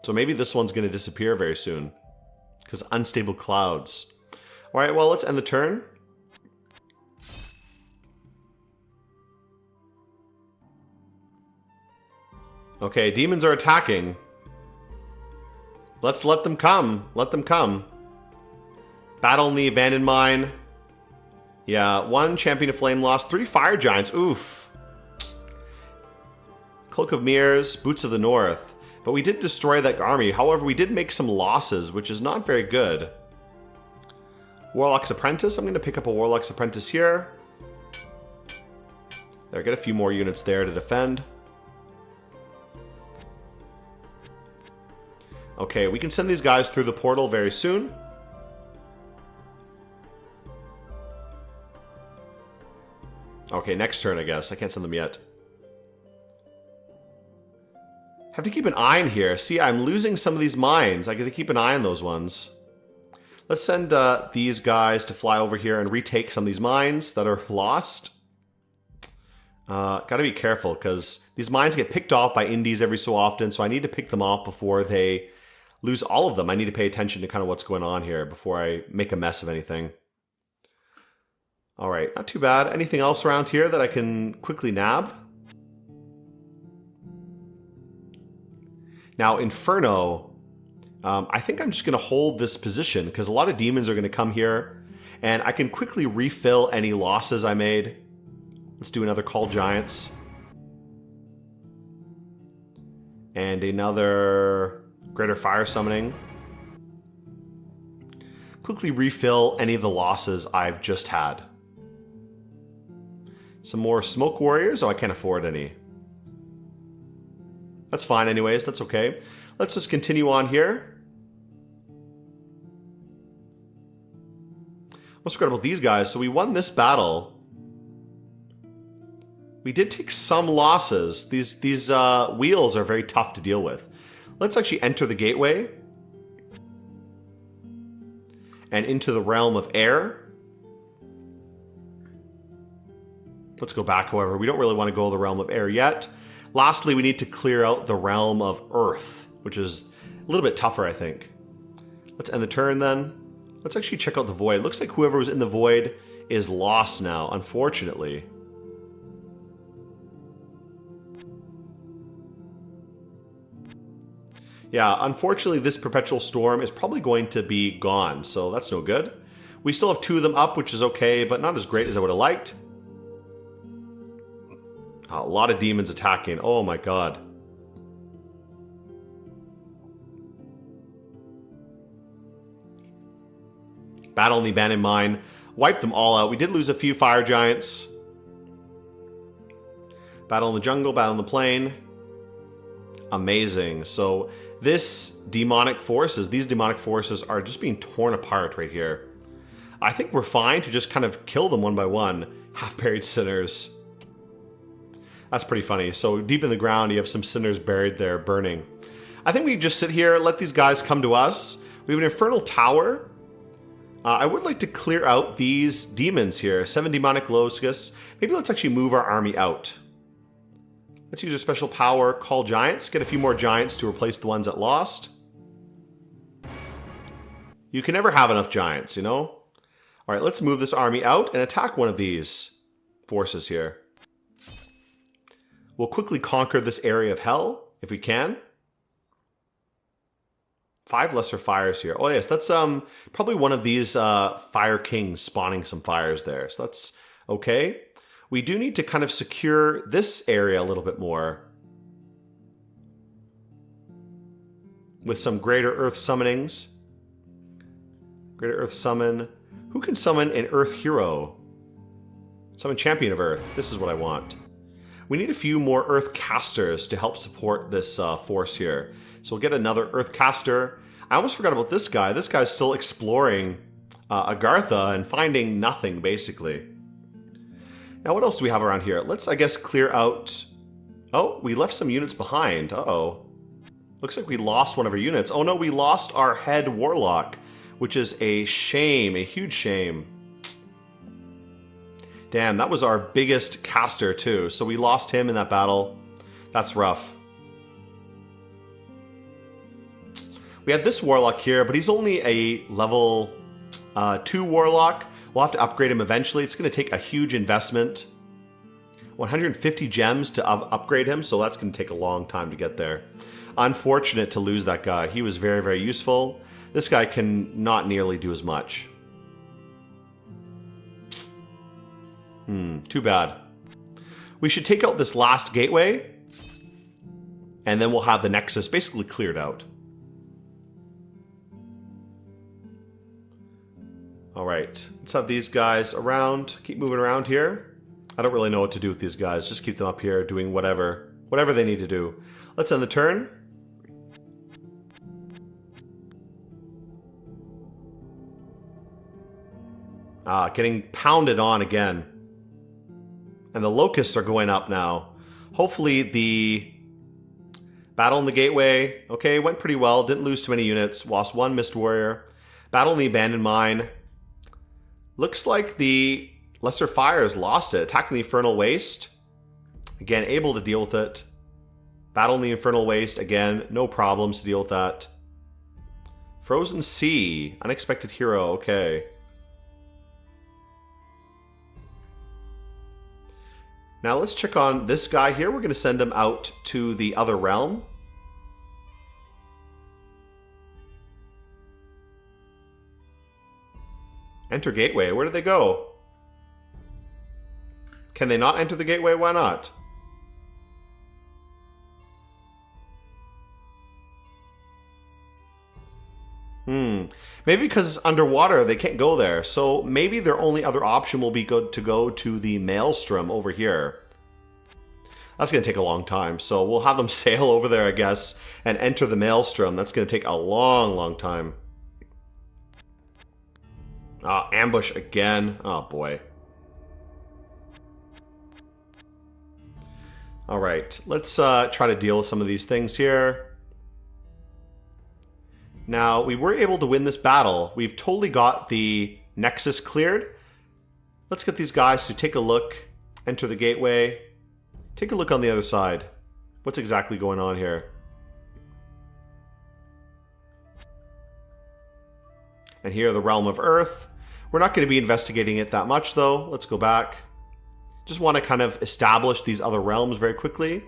So maybe this one's going to disappear very soon. Because unstable clouds. Alright, well, let's end the turn. Okay, demons are attacking. Let's let them come. Let them come. Battle in the abandoned mine. Yeah, 1 Champion of Flame lost. 3 Fire Giants. Oof. Cloak of Mirrors, Boots of the North. But we did destroy that army. However, we did make some losses, which is not very good. Warlock's Apprentice. I'm going to pick up a Warlock's Apprentice here. There, get a few more units there to defend. Okay, we can send these guys through the portal very soon. Okay, next turn, I guess. I can't send them yet. Have to keep an eye on here. See, I'm losing some of these mines. I got to keep an eye on those ones. Let's send these guys to fly over here and retake some of these mines that are lost. Got to be careful because these mines get picked off by indies every so often, so I need to pick them off before they lose all of them. I need to pay attention to kind of what's going on here before I make a mess of anything. All right, not too bad. Anything else around here that I can quickly nab? Now, Inferno, I think I'm just going to hold this position because a lot of demons are going to come here, and I can quickly refill any losses I made. Let's do another Call Giants. And another Greater Fire Summoning. Quickly refill any of the losses I've just had. Some more Smoke Warriors. Oh, I can't afford any. That's fine anyways, that's okay. Let's just continue on here. Let's forget about these guys. So we won this battle. We did take some losses. These wheels are very tough to deal with. Let's actually enter the gateway. And into the realm of air. Let's go back, however. We don't really want to go to the realm of air yet. Lastly, we need to clear out the realm of earth, which is a little bit tougher, I think. Let's end the turn then. Let's actually check out the void. Looks like whoever was in the void is lost now, unfortunately. Yeah, unfortunately this Perpetual Storm is probably going to be gone, so that's no good. We still have 2 of them up, which is okay, but not as great as I would have liked. A lot of demons attacking. Oh my god. Battle in the Abandoned Mine. Wiped them all out. We did lose a few fire giants. Battle in the jungle, battle in the plain. Amazing. So these demonic forces are just being torn apart right here. I think we're fine to just kind of kill them one by one. Half-buried sinners. That's pretty funny. So deep in the ground, you have some sinners buried there, burning. I think we just sit here, let these guys come to us. We have an Infernal Tower. I would like to clear out these demons here. 7 demonic locusts. Maybe let's actually move our army out. Let's use our special power, call giants. Get a few more giants to replace the ones that lost. You can never have enough giants, you know? Alright, let's move this army out and attack one of these forces here. We'll quickly conquer this area of hell, if we can. 5 lesser fires here. Oh yes, that's probably one of these fire kings spawning some fires there. So that's okay. We do need to kind of secure this area a little bit more. With some Greater Earth summonings. Greater Earth summon. Who can summon an Earth hero? Summon Champion of Earth. This is what I want. We need a few more Earth casters to help support this force here. So we'll get another Earth caster. I almost forgot about this guy. This guy's still exploring Agartha and finding nothing, basically. Now, what else do we have around here? Let's, I guess, clear out... Oh, we left some units behind. Uh-oh. Looks like we lost one of our units. Oh no, we lost our head warlock, which is a shame, a huge shame. Damn, that was our biggest caster too. So we lost him in that battle. That's rough. We have this warlock here, but he's only a level 2 warlock. We'll have to upgrade him eventually. It's going to take a huge investment. 150 gems to upgrade him, so that's going to take a long time to get there. Unfortunate to lose that guy. He was very, very useful. This guy can not nearly do as much. Too bad. We should take out this last gateway, and then we'll have the Nexus basically cleared out. Alright, let's have these guys around. Keep moving around here. I don't really know what to do with these guys. Just keep them up here doing whatever they need to do. Let's end the turn. Getting pounded on again. And the locusts are going up now. Hopefully the battle in the gateway, okay, went pretty well. Didn't lose too many units. Lost 1 Mist Warrior. Battle in the Abandoned Mine. Looks like the Lesser Fires lost it. Attacking the Infernal Waste. Again, able to deal with it. Battle in the Infernal Waste. Again, no problems to deal with that. Frozen Sea. Unexpected Hero. Okay. Now let's check on this guy here. We're going to send him out to the other realm. Enter gateway. Where do they go? Can they not enter the gateway? Why not? Maybe because it's underwater, they can't go there. So maybe their only other option will be to go to the Maelstrom over here. That's going to take a long time. So we'll have them sail over there, I guess, and enter the Maelstrom. That's going to take a long, long time. Ambush again. Oh, boy. All right. Let's try to deal with some of these things here. Now, we were able to win this battle. We've totally got the Nexus cleared. Let's get these guys to take a look, enter the gateway. Take a look on the other side. What's exactly going on here? And here, the Realm of Earth. We're not going to be investigating it that much, though. Let's go back. Just want to kind of establish these other realms very quickly.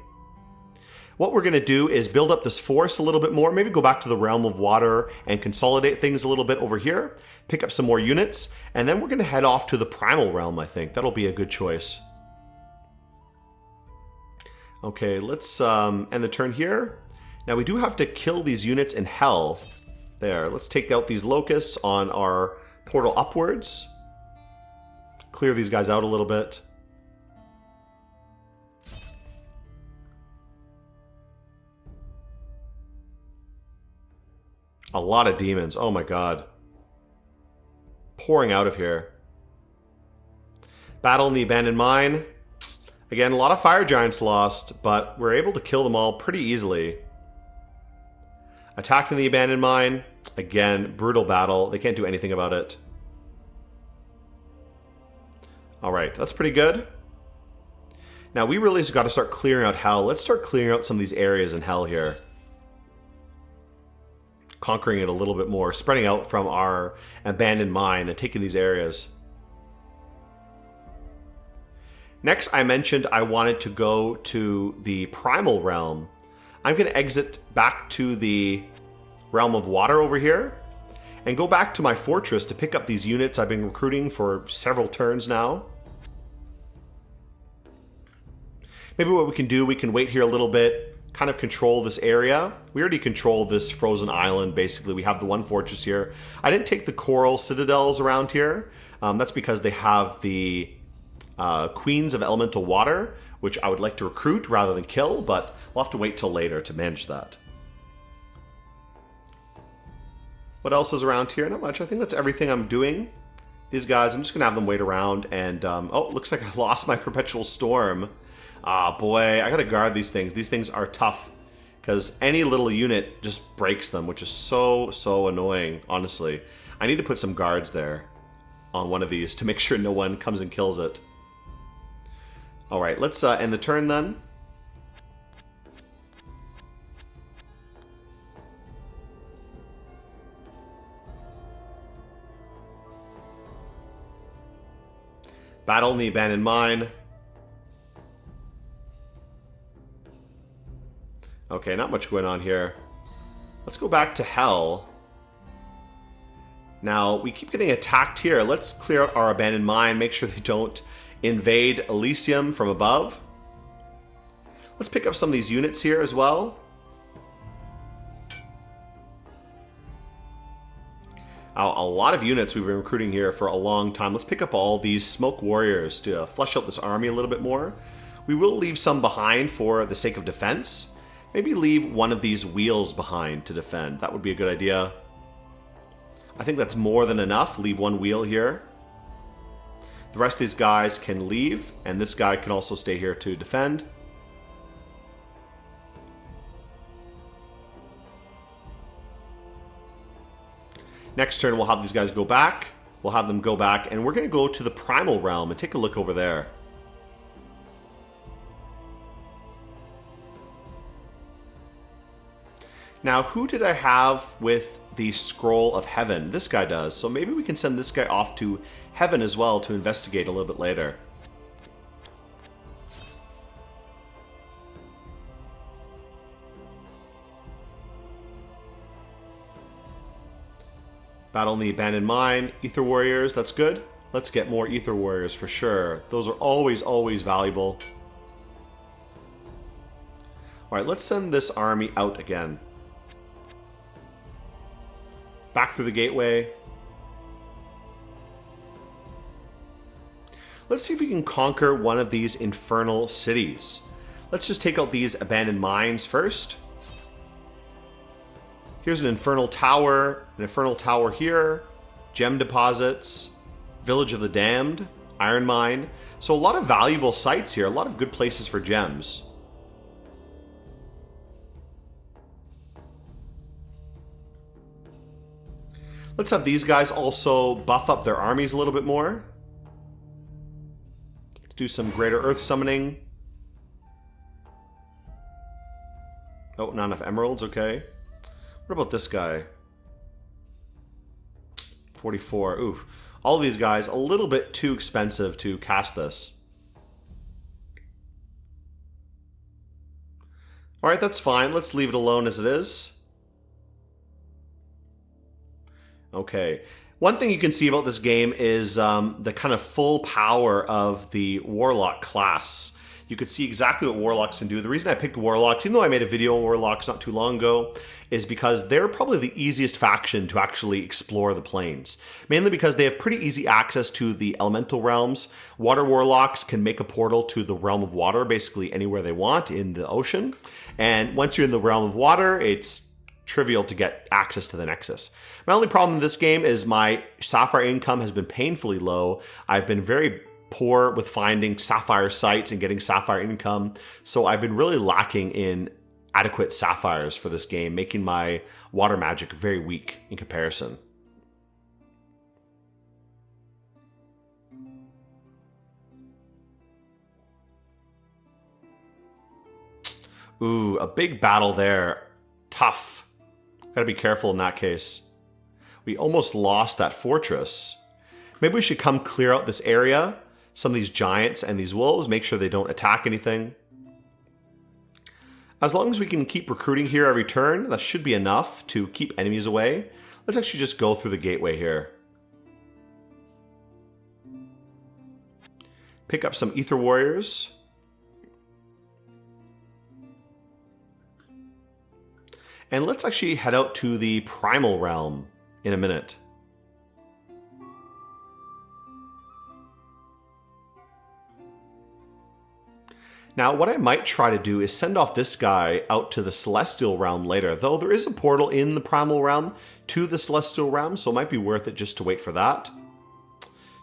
What we're going to do is build up this force a little bit more. Maybe go back to the Realm of Water and consolidate things a little bit over here. Pick up some more units. And then we're going to head off to the Primal Realm, I think. That'll be a good choice. Okay, let's end the turn here. Now, we do have to kill these units in Hell. There, let's take out these locusts on our portal upwards. Clear these guys out a little bit. A lot of demons. Oh my god. Pouring out of here. Battle in the Abandoned Mine. Again, a lot of fire giants lost, but we're able to kill them all pretty easily. Attacked in the Abandoned Mine. Again, brutal battle. They can't do anything about it. Alright, that's pretty good. Now, we really just got to start clearing out Hell. Let's start clearing out some of these areas in Hell here. Conquering it a little bit more, spreading out from our abandoned mine and taking these areas. Next, I mentioned I wanted to go to the Primal Realm. I'm going to exit back to the Realm of Water over here and go back to my fortress to pick up these units I've been recruiting for several turns now. Maybe what we can do, we can wait here a little bit, kind of control this area. We already control this frozen island, basically. We have the one fortress here. I didn't take the coral citadels around here. That's because they have the Queens of Elemental Water, which I would like to recruit rather than kill, but we'll have to wait till later to manage that. What else is around here? Not much. I think that's everything I'm doing. These guys, I'm just going to have them wait around, and oh, looks like I lost my Perpetual Storm. Ah, boy, I gotta guard these things. These things are tough, because any little unit just breaks them, which is so annoying, honestly. I need to put some guards there on one of these to make sure no one comes and kills it. Alright, let's end the turn then. Battle in the Abandoned Mine. Okay, not much going on here. Let's go back to Hell. Now, we keep getting attacked here. Let's clear out our Abandoned Mine, make sure they don't invade Elysium from above. Let's pick up some of these units here as well. A lot of units we've been recruiting here for a long time. Let's pick up all these Smoke Warriors to flesh out this army a little bit more. We will leave some behind for the sake of defense. Maybe leave one of these wheels behind to defend. That would be a good idea. I think that's more than enough. Leave one wheel here. The rest of these guys can leave, and this guy can also stay here to defend. Next turn, we'll have these guys go back. We'll have them go back, and we're going to go to the Primal Realm and take a look over there. Now, who did I have with the Scroll of Heaven? This guy does, so maybe we can send this guy off to Heaven as well to investigate a little bit later. Battle in the Abandoned Mine. Ether Warriors, that's good. Let's get more Ether Warriors for sure. Those are always valuable. Alright, let's send this army out again. Back through the gateway. Let's see if we can conquer one of these infernal cities. Let's just take out these abandoned mines first. Here's an infernal tower here, gem deposits, village of the damned, iron mine. So a lot of valuable sites here, a lot of good places for gems. Let's have these guys also buff up their armies a little bit more. Let's do some greater earth summoning. Oh, not enough emeralds, okay. What about this guy? 44. Oof. All of these guys, a little bit too expensive to cast this. Alright, that's fine. Let's leave it alone as it is. Okay. One thing you can see about this game is the kind of full power of the Warlock class. You could see exactly what Warlocks can do. The reason I picked Warlocks, even though I made a video on Warlocks not too long ago, is because they're probably the easiest faction to actually explore the planes. Mainly because they have pretty easy access to the elemental realms. Water Warlocks can make a portal to the realm of water, basically anywhere they want in the ocean. And once you're in the realm of water, it's trivial to get access to the Nexus. My only problem in this game is my Sapphire income has been painfully low. I've been very poor with finding Sapphire sites and getting Sapphire income, so I've been really lacking in adequate Sapphires for this game, making my water magic very weak in comparison. Ooh, a big battle there. Tough. Gotta be careful in that case. We almost lost that fortress. Maybe we should come clear out this area. Some of these giants and these wolves, make sure they don't attack anything. As long as we can keep recruiting here every turn, that should be enough to keep enemies away. Let's actually just go through the gateway here. Pick up some Ether Warriors. And let's actually head out to the Primal Realm in a minute. Now, what I might try to do is send off this guy out to the Celestial Realm later, though there is a portal in the Primal Realm to the Celestial Realm, so it might be worth it just to wait for that.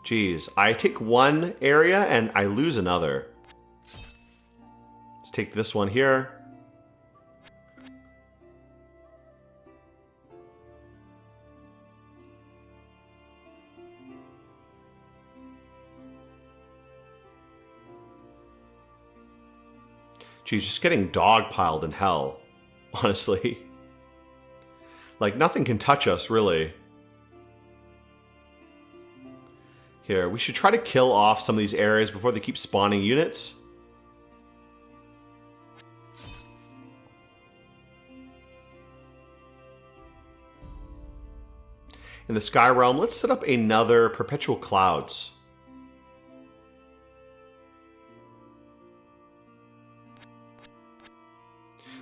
Jeez, I take one area and I lose another. Let's take this one here. Geez, just getting dogpiled in hell, honestly. Like, nothing can touch us, really. Here, we should try to kill off some of these areas before they keep spawning units. In the Sky Realm, let's set up another Perpetual Clouds.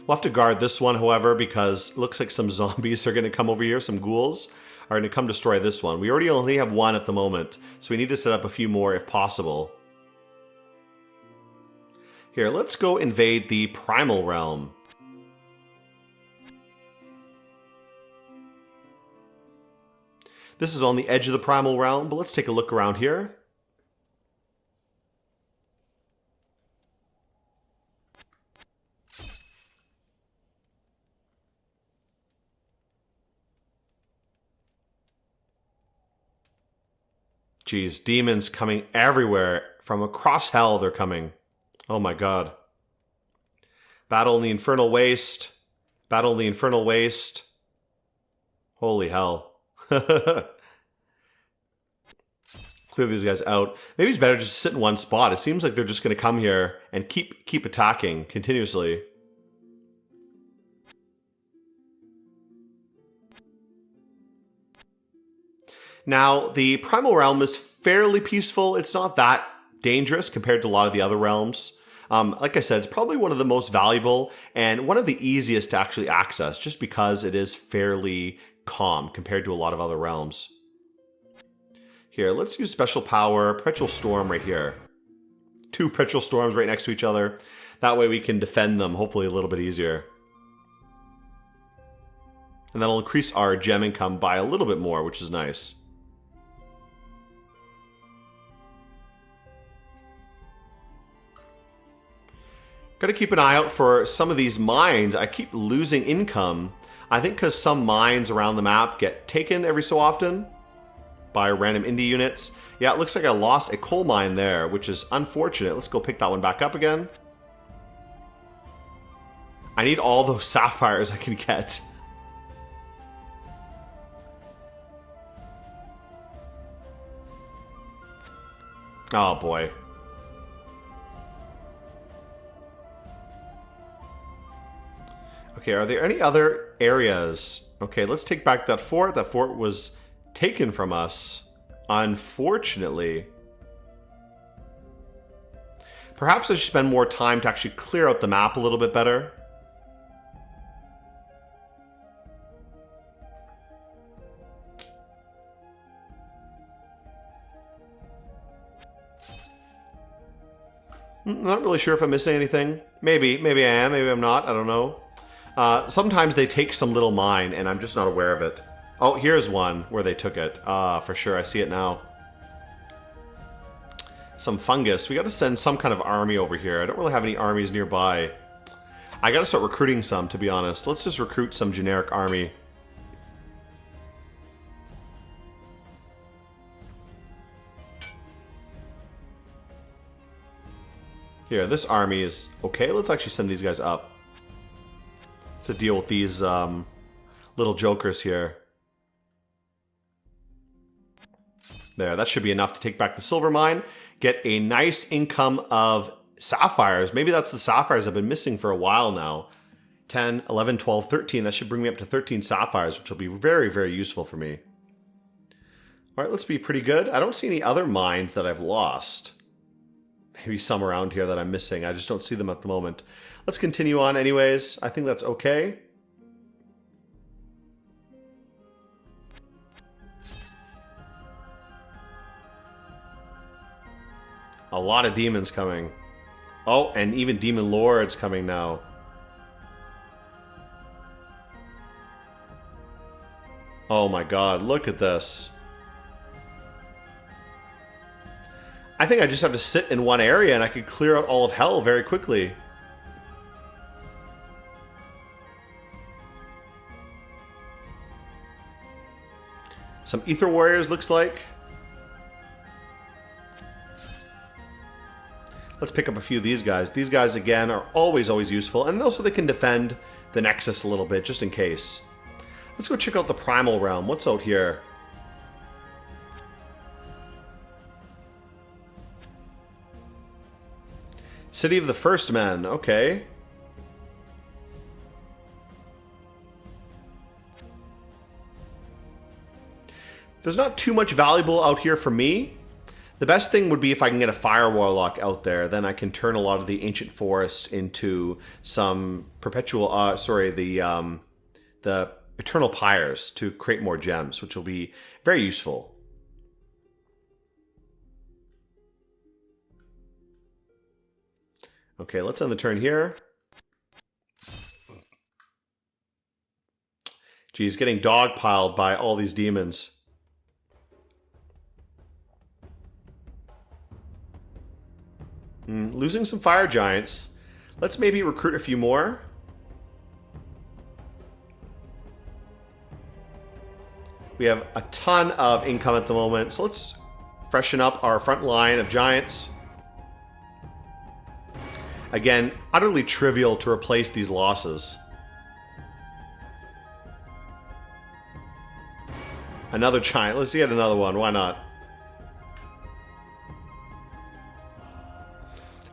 We'll have to guard this one, however, because it looks like some zombies are going to come over here. Some ghouls are going to come destroy this one. We already only have one at the moment, so we need to set up a few more if possible. Here, let's go invade the Primal Realm. This is on the edge of the Primal Realm, but let's take a look around here. Geez, demons coming everywhere. From across hell, they're coming. Oh my god. Battle in the Infernal Waste. Battle in the Infernal Waste. Holy hell. Clear these guys out. Maybe it's better just to sit in one spot. It seems like they're just going to come here and keep attacking continuously. Now, the Primal Realm is fairly peaceful. It's not that dangerous compared to a lot of the other realms. Like I said, it's probably one of the most valuable and one of the easiest to actually access just because it is fairly calm compared to a lot of other realms. Here, let's use Special Power, Perpetual Storm right here. 2 Perpetual Storms right next to each other. That way we can defend them hopefully a little bit easier. And that'll increase our gem income by a little bit more, which is nice. Got to keep an eye out for some of these mines. I keep losing income. I think because some mines around the map get taken every so often by random indie units. Yeah, it looks like I lost a coal mine there, which is unfortunate. Let's go pick that one back up again. I need all those sapphires I can get. Oh boy. Okay, are there any other areas? Okay, let's take back that fort. That fort was taken from us, unfortunately. Perhaps I should spend more time to actually clear out the map a little bit better. I'm not really sure if I'm missing anything. Maybe I am, maybe I'm not, I don't know. Sometimes they take some little mine and I'm just not aware of it. Oh, here's one where they took it. For sure, I see it now. Some fungus. We gotta send some kind of army over here. I don't really have any armies nearby. I gotta start recruiting some, to be honest. Let's just recruit some generic army. Here, this army is okay. Let's actually send these guys up to deal with these little jokers here. There, that should be enough to take back the silver mine. Get a nice income of sapphires. Maybe that's the sapphires I've been missing for a while now. 10, 11, 12, 13. That should bring me up to 13 sapphires, which will be very, very useful for me. All right, let's be pretty good. I don't see any other mines that I've lost. Maybe some around here that I'm missing. I just don't see them at the moment. Let's continue on anyways. I think that's okay. A lot of demons coming. Oh, and even demon lords coming now. Oh my god, look at this. I think I just have to sit in one area and I could clear out all of hell very quickly. Some Ether Warriors, looks like. Let's pick up a few of these guys. These guys, again, are always useful. And also they can defend the Nexus a little bit, just in case. Let's go check out the Primal Realm. What's out here? City of the First Men. Okay. There's not too much valuable out here for me. The best thing would be if I can get a Fire Warlock out there. Then I can turn a lot of the Ancient Forest into some perpetual... the Eternal Pyres to create more gems, which will be very useful. Okay, let's end the turn here. Geez, getting dogpiled by all these demons. Losing some fire giants. Let's maybe recruit a few more. We have a ton of income at the moment, so let's freshen up our front line of giants. Again, utterly trivial to replace these losses. Another giant. Let's get another one. Why not?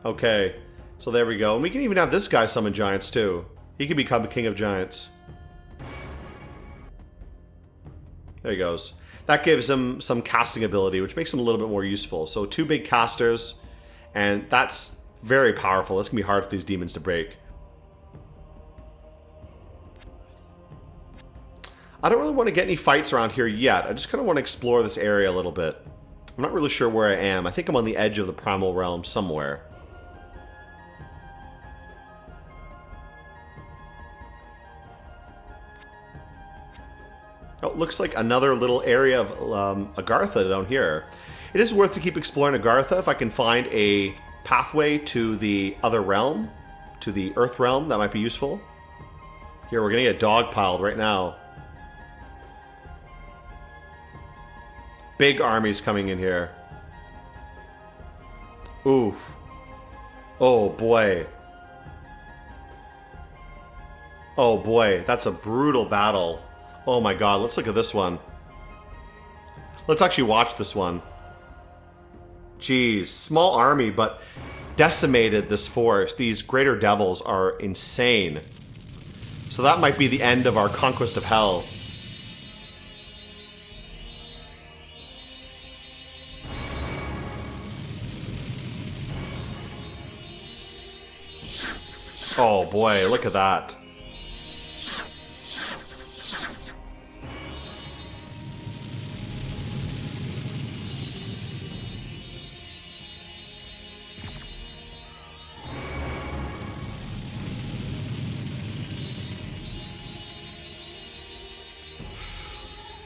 Okay, so there we go. And we can even have this guy summon giants too. He can become a king of giants. There he goes. That gives him some casting ability, which makes him a little bit more useful. So 2 big casters, and that's very powerful. That's going to be hard for these demons to break. I don't really want to get any fights around here yet. I just kind of want to explore this area a little bit. I'm not really sure where I am. I think I'm on the edge of the Primal Realm somewhere. Oh, it looks like another little area of Agartha down here. It is worth to keep exploring Agartha if I can find a pathway to the other realm, to the Earth Realm. That might be useful. Here, we're going to get dogpiled right now. Big armies coming in here. Oof. Oh, boy. Oh, boy. That's a brutal battle. Oh my god, let's look at this one. Let's actually watch this one. Geez, small army, but decimated this forest. These greater devils are insane. So that might be the end of our Conquest of Hell. Oh boy, look at that.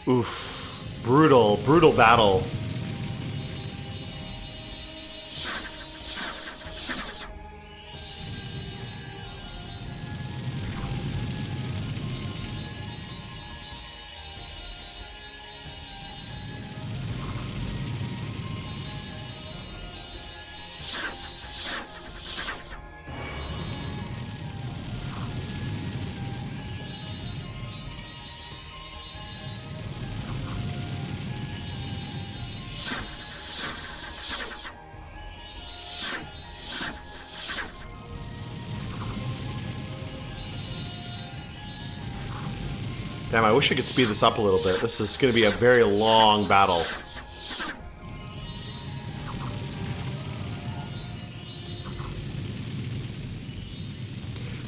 Oof. Brutal, brutal battle. Damn, I wish I could speed this up a little bit. This is going to be a very long battle.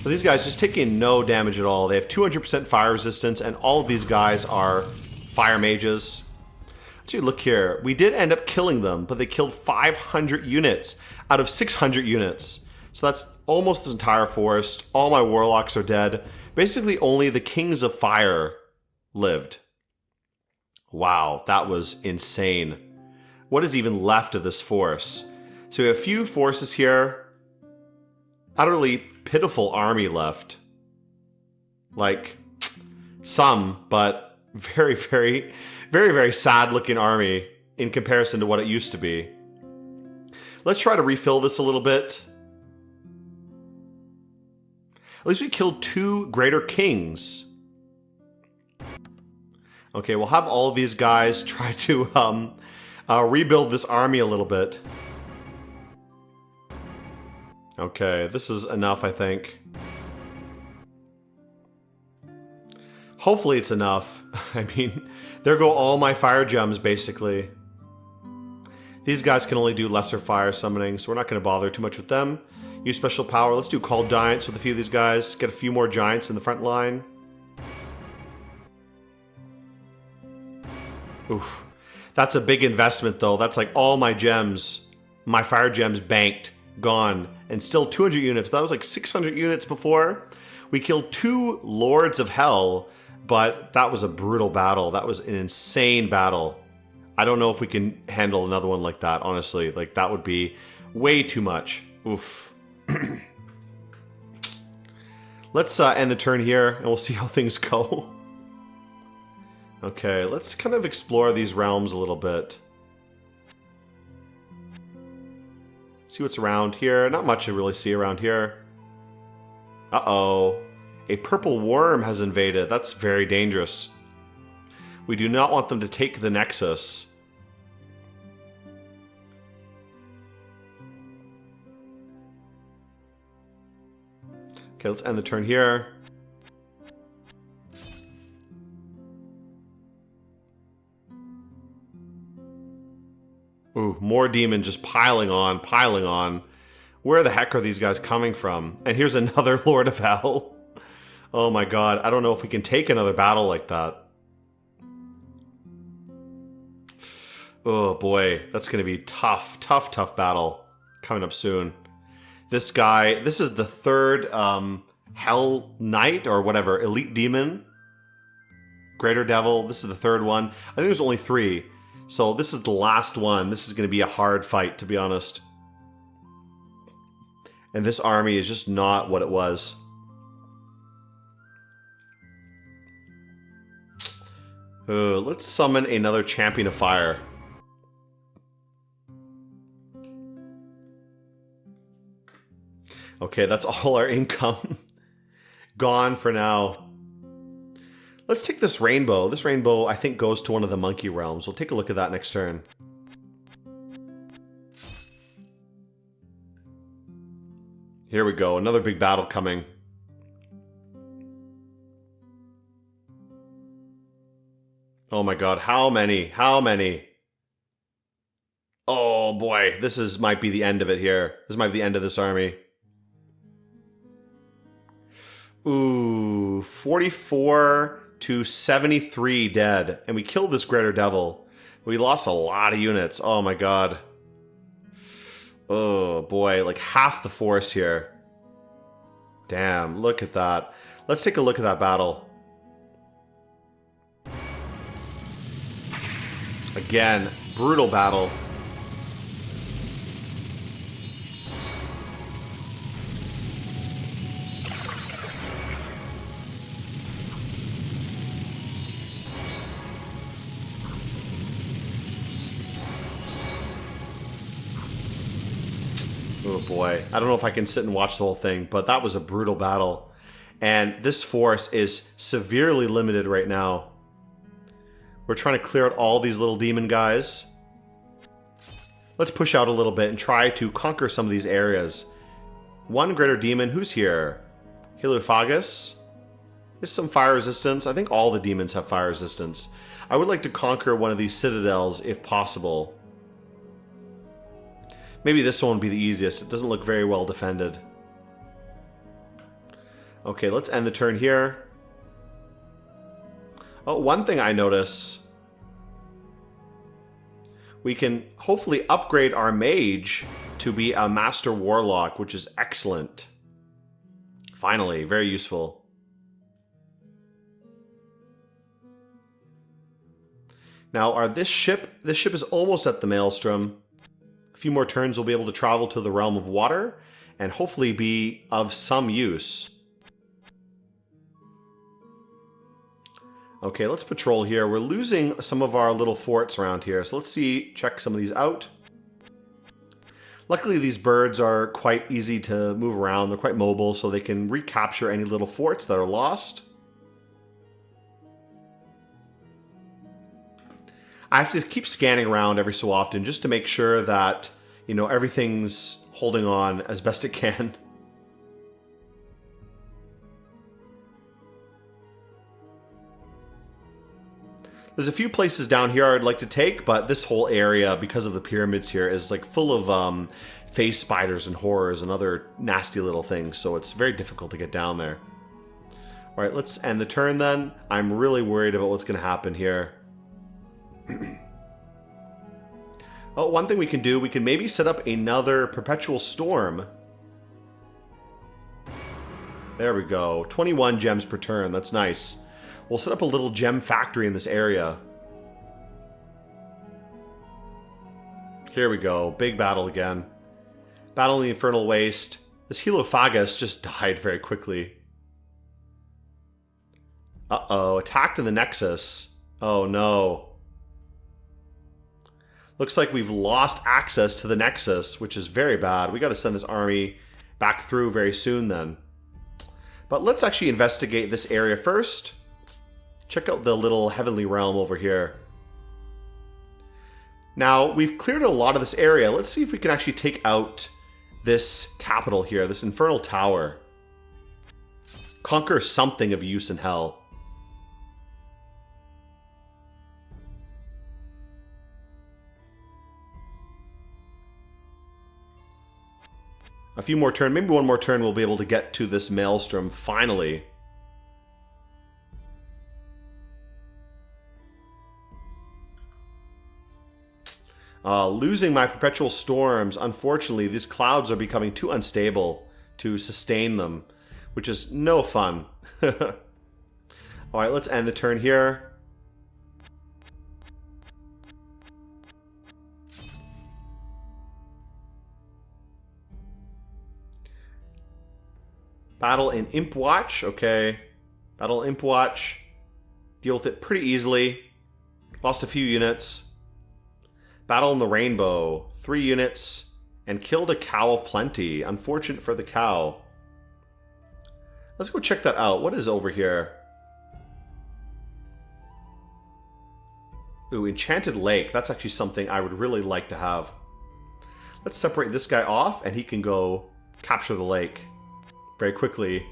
But these guys just taking no damage at all. They have 200% fire resistance, and all of these guys are fire mages. Actually, look here. We did end up killing them, but they killed 500 units out of 600 units. So that's almost this entire forest. All my warlocks are dead. Basically, only the Kings of Fire lived. Wow, that was insane. What is even left of this force? So we have a few forces here. Utterly pitiful army left. Like, some, but very, very, very, very sad looking army in comparison to what it used to be. Let's try to refill this a little bit. At least we killed 2 greater kings. Okay, we'll have all of these guys try to rebuild this army a little bit. Okay, this is enough, I think. Hopefully it's enough. I mean, there go all my fire gems, basically. These guys can only do lesser fire summoning, so we're not going to bother too much with them. Use special power. Let's do Called Giants with a few of these guys. Get a few more giants in the front line. Oof. That's a big investment, though. That's like all my gems, my fire gems banked, gone. And still 200 units, but that was like 600 units before. We killed 2 Lords of Hell, but that was a brutal battle. That was an insane battle. I don't know if we can handle another one like that, honestly. Like, that would be way too much. Oof. Let's end the turn here, and we'll see how things go. Okay, let's kind of explore these realms a little bit. See what's around here. Not much to really see around here. Uh-oh. A purple worm has invaded. That's very dangerous. We do not want them to take the Nexus. Okay, let's end the turn here. Ooh, more demon just piling on, piling on. Where the heck are these guys coming from? And here's another Lord of Hell. Oh my god, I don't know if we can take another battle like that. Oh boy, that's going to be tough, tough, tough battle coming up soon. This guy, this is the 3rd Hell Knight or whatever, Elite Demon. Greater Devil, this is the 3rd one. I think there's only 3. So this is the last one. This is going to be a hard fight, to be honest. And this army is just not what it was. Let's summon another Champion of Fire. Okay, that's all our income. Gone for now. Let's take this rainbow. This rainbow, I think, goes to one of the monkey realms. We'll take a look at that next turn. Here we go. Another big battle coming. Oh my god. How many? How many? Oh boy. Might be the end of it here. This might be the end of this army. Ooh. 44 to 73 dead. And we killed this Greater Devil. We lost a lot of units. Oh my god. Oh boy. Like half the force here. Damn. Look at that. Let's take a look at that battle. Again, brutal battle. Oh boy. I don't know if I can sit and watch the whole thing, but that was a brutal battle. And this force is severely limited right now. We're trying to clear out all these little demon guys. Let's push out a little bit and try to conquer some of these areas. One greater demon. Who's here? Helophagus. There's some fire resistance. I think all the demons have fire resistance. I would like to conquer one of these citadels if possible. Maybe this one would be the easiest. It doesn't look very well defended. Okay, let's end the turn here. Oh, one thing I notice, we can hopefully upgrade our mage to be a master warlock, which is excellent. Finally, very useful. Now, this ship is almost at the Maelstrom. A few more turns we'll be able to travel to the Realm of Water and hopefully be of some use. Okay, let's patrol here. We're losing some of our little forts around here, so let's check some of these out. Luckily, these birds are quite easy to move around. They're quite mobile, so they can recapture any little forts that are lost. I have to keep scanning around every so often just to make sure that, you know, everything's holding on as best it can. There's a few places down here I'd like to take, but this whole area, because of the pyramids here, is like full of phase spiders and horrors and other nasty little things, so it's very difficult to get down there. Alright, let's end the turn then. I'm really worried about what's going to happen here. Oh, one thing we can do, we can maybe set up another perpetual storm. There we go. 21 gems per turn. That's nice. We'll set up a little gem factory in this area. Here we go. Big battle again. Battle in the Infernal Waste. This Helophagus just died very quickly. Uh-oh. Attacked in the Nexus. Oh, no. Looks like we've lost access to the Nexus, which is very bad. We got to send this army back through very soon then. But let's actually investigate this area first. Check out the little heavenly realm over here. Now, we've cleared a lot of this area. Let's see if we can actually take out this capital here, this infernal tower. Conquer something of use in hell. A few more turns, maybe one more turn, we'll be able to get to this Maelstrom finally. Losing my perpetual storms. Unfortunately, these clouds are becoming too unstable to sustain them, which is no fun. Alright, let's end the turn here. Battle in Imp Watch. Okay. Battle Imp Watch. Deal with it pretty easily. Lost a few units. Battle in the Rainbow, 3 units, and killed a Cow of Plenty. Unfortunate for the cow. Let's go check that out. What is over here? Ooh, Enchanted Lake. That's actually something I would really like to have. Let's separate this guy off, and he can go capture the lake very quickly.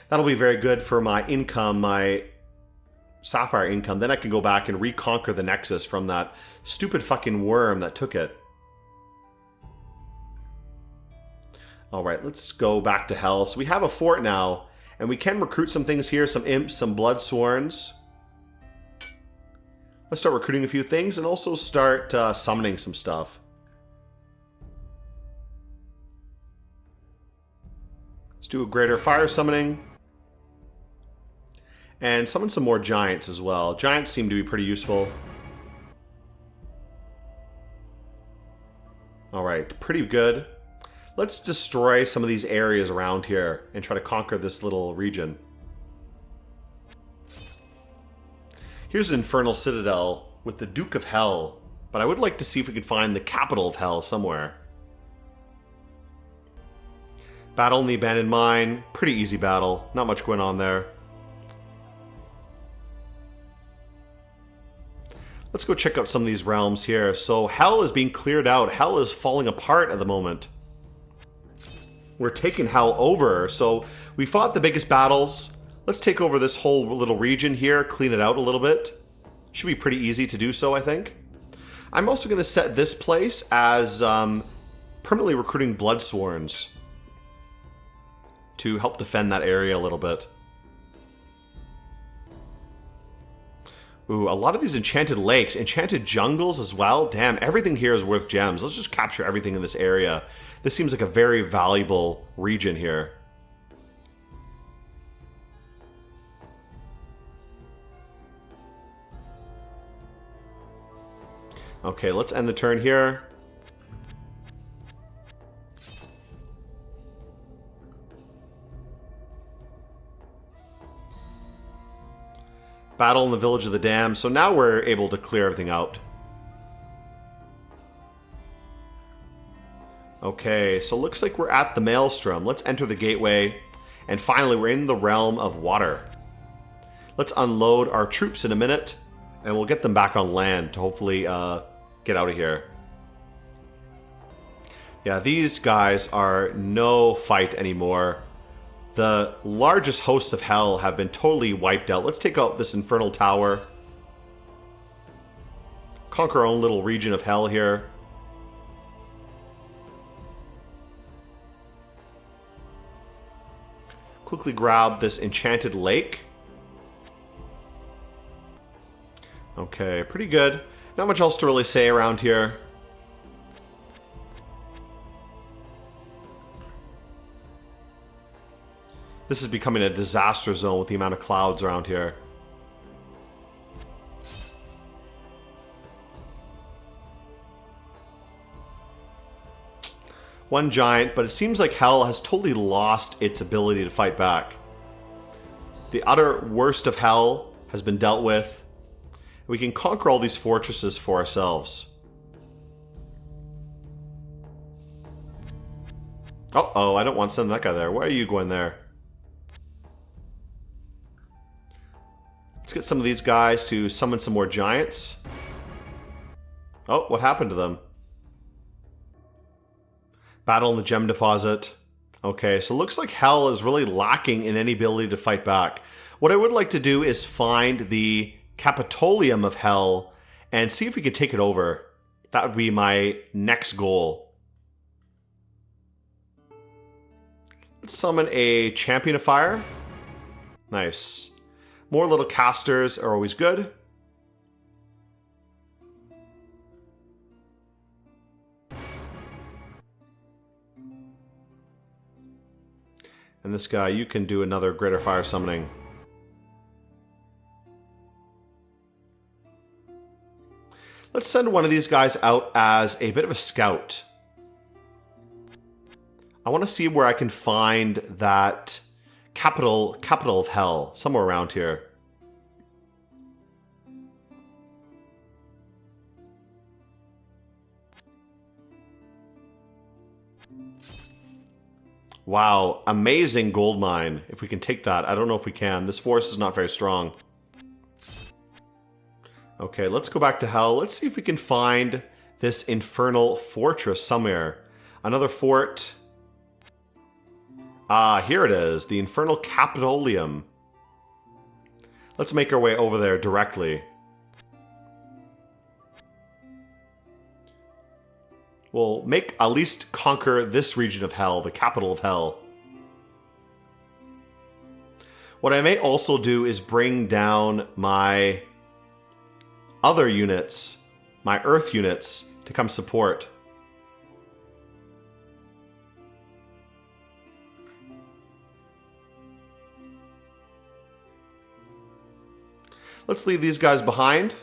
That'll be very good for my income, my sapphire income. Then I can go back and reconquer the Nexus from that stupid fucking worm that took it. Alright, let's go back to Hell. So we have a fort now, and we can recruit some things here, some imps, some bloodsworns. Let's start recruiting a few things and also start summoning some stuff. Let's do a greater fire summoning. And summon some more giants as well. Giants seem to be pretty useful. Alright, pretty good. Let's destroy some of these areas around here and try to conquer this little region. Here's an Infernal Citadel with the Duke of Hell, but I would like to see if we could find the capital of Hell somewhere. Battle in the Abandoned Mine, pretty easy battle, not much going on there. Let's go check out some of these realms here. So Hell is being cleared out. Hell is falling apart at the moment. We're taking Hell over, so we fought the biggest battles. Let's take over this whole little region here, clean it out a little bit. Should be pretty easy to do so, I think. I'm also going to set this place as permanently recruiting bloodsworns to help defend that area a little bit. Ooh, a lot of these enchanted lakes, enchanted jungles as well. Damn, everything here is worth gems. Let's just capture everything in this area. This seems like a very valuable region here. Okay, let's end the turn here. Battle in the Village of the Damned. So now we're able to clear everything out. Okay, so looks like we're at the Maelstrom. Let's enter the gateway. And finally, we're in the realm of water. Let's unload our troops in a minute. And we'll get them back on land to hopefully get out of here. Yeah, these guys are no fight anymore. The largest hosts of Hell have been totally wiped out. Let's take out this Infernal Tower. Conquer our own little region of Hell here. Quickly grab this enchanted lake. Okay, pretty good. Not much else to really say around here. This is becoming a disaster zone with the amount of clouds around here. One giant, but it seems like Hell has totally lost its ability to fight back. The utter worst of Hell has been dealt with. We can conquer all these fortresses for ourselves. Uh-oh, I don't want to send that guy there. Why are you going there? Let's get some of these guys to summon some more giants. Oh, what happened to them? Battle in the Gem Deposit. Okay, so it looks like Hell is really lacking in any ability to fight back. What I would like to do is find the Capitolium of Hell and see if we could take it over. That would be my next goal. Let's summon a Champion of Fire. Nice. More little casters are always good. And this guy, you can do another Greater Fire Summoning. Let's send one of these guys out as a bit of a scout. I want to see where I can find that capital of Hell, somewhere around here. Wow, amazing gold mine. If we can take that. I don't know if we can. This force is not very strong. Okay, let's go back to Hell. Let's see if we can find this infernal fortress somewhere. Another fort. Ah, here it is. The Infernal Capitolium. Let's make our way over there directly. We'll at least conquer this region of hell, the capital of hell. What I may also do is bring down my other units, my earth units, to come support. Let's leave these guys behind.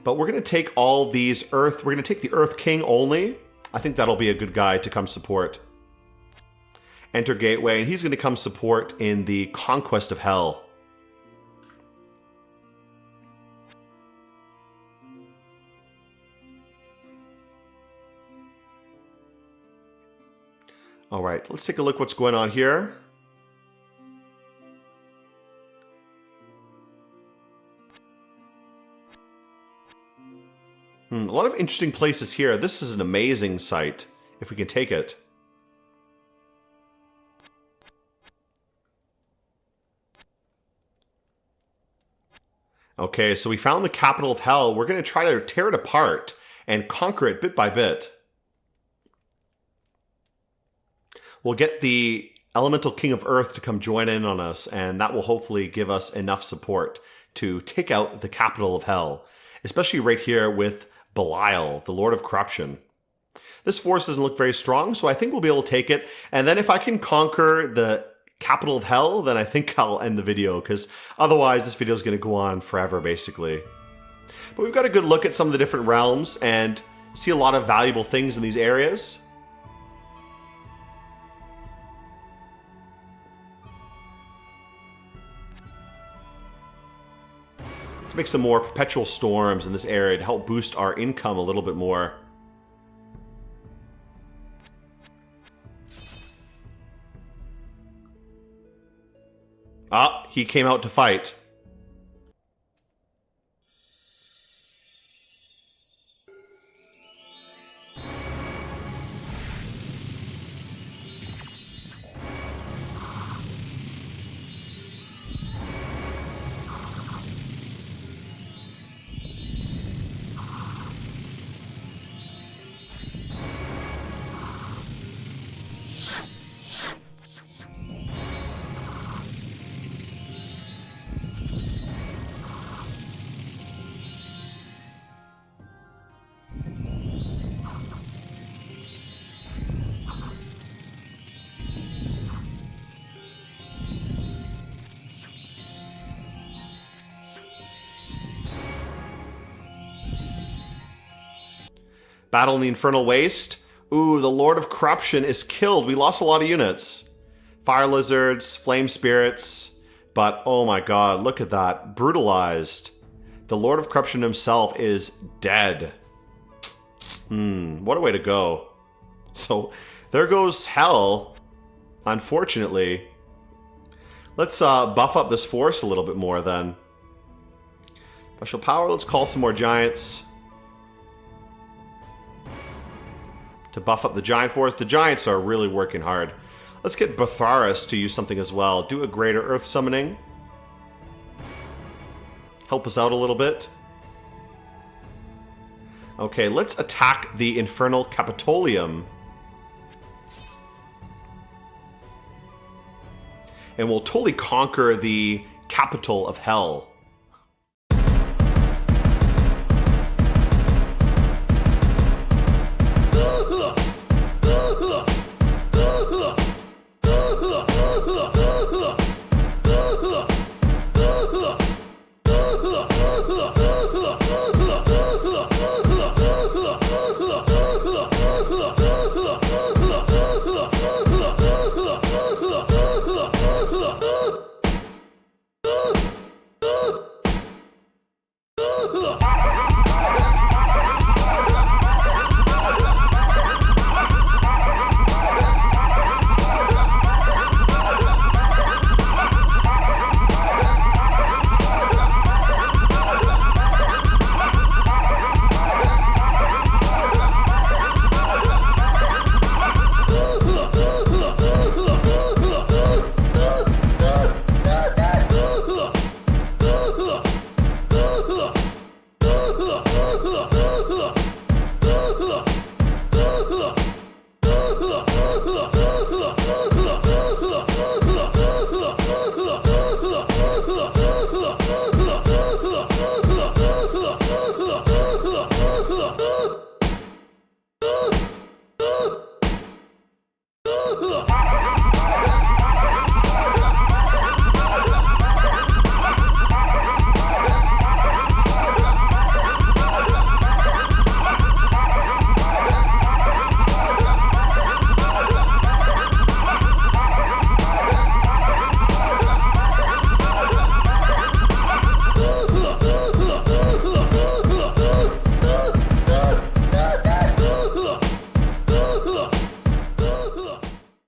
But we're going to take all these earth... We're going to take the Earth King only. I think that'll be a good guy to come support. Enter Gateway, and he's going to come support in the Conquest of Hell. Alright, let's take a look what's going on here. A lot of interesting places here. This is an amazing site, if we can take it. Okay, so we found the capital of hell. We're going to try to tear it apart and conquer it bit by bit. We'll get the Elemental King of Earth to come join in on us, and that will hopefully give us enough support to take out the capital of hell, especially right here with Belial, the Lord of Corruption. This force doesn't look very strong, so I think we'll be able to take it. And then if I can conquer the capital of hell, then I think I'll end the video, because otherwise this video is going to go on forever, basically. But we've got a good look at some of the different realms and see a lot of valuable things in these areas. Let's make some more perpetual storms in this area to help boost our income a little bit more. Ah, he came out to fight. Battle in the Infernal Waste. Ooh, the Lord of Corruption is killed. We lost a lot of units. Fire Lizards, Flame Spirits. But, oh my god, look at that. Brutalized. The Lord of Corruption himself is dead. What a way to go. So, there goes Hell. Unfortunately. Let's buff up this force a little bit more then. Special power, let's call some more giants. To buff up the giant force. The giants are really working hard. Let's get Batharis to use something as well. Do a greater earth summoning. Help us out a little bit. Okay, let's attack the Infernal Capitolium. And we'll totally conquer the capital of hell.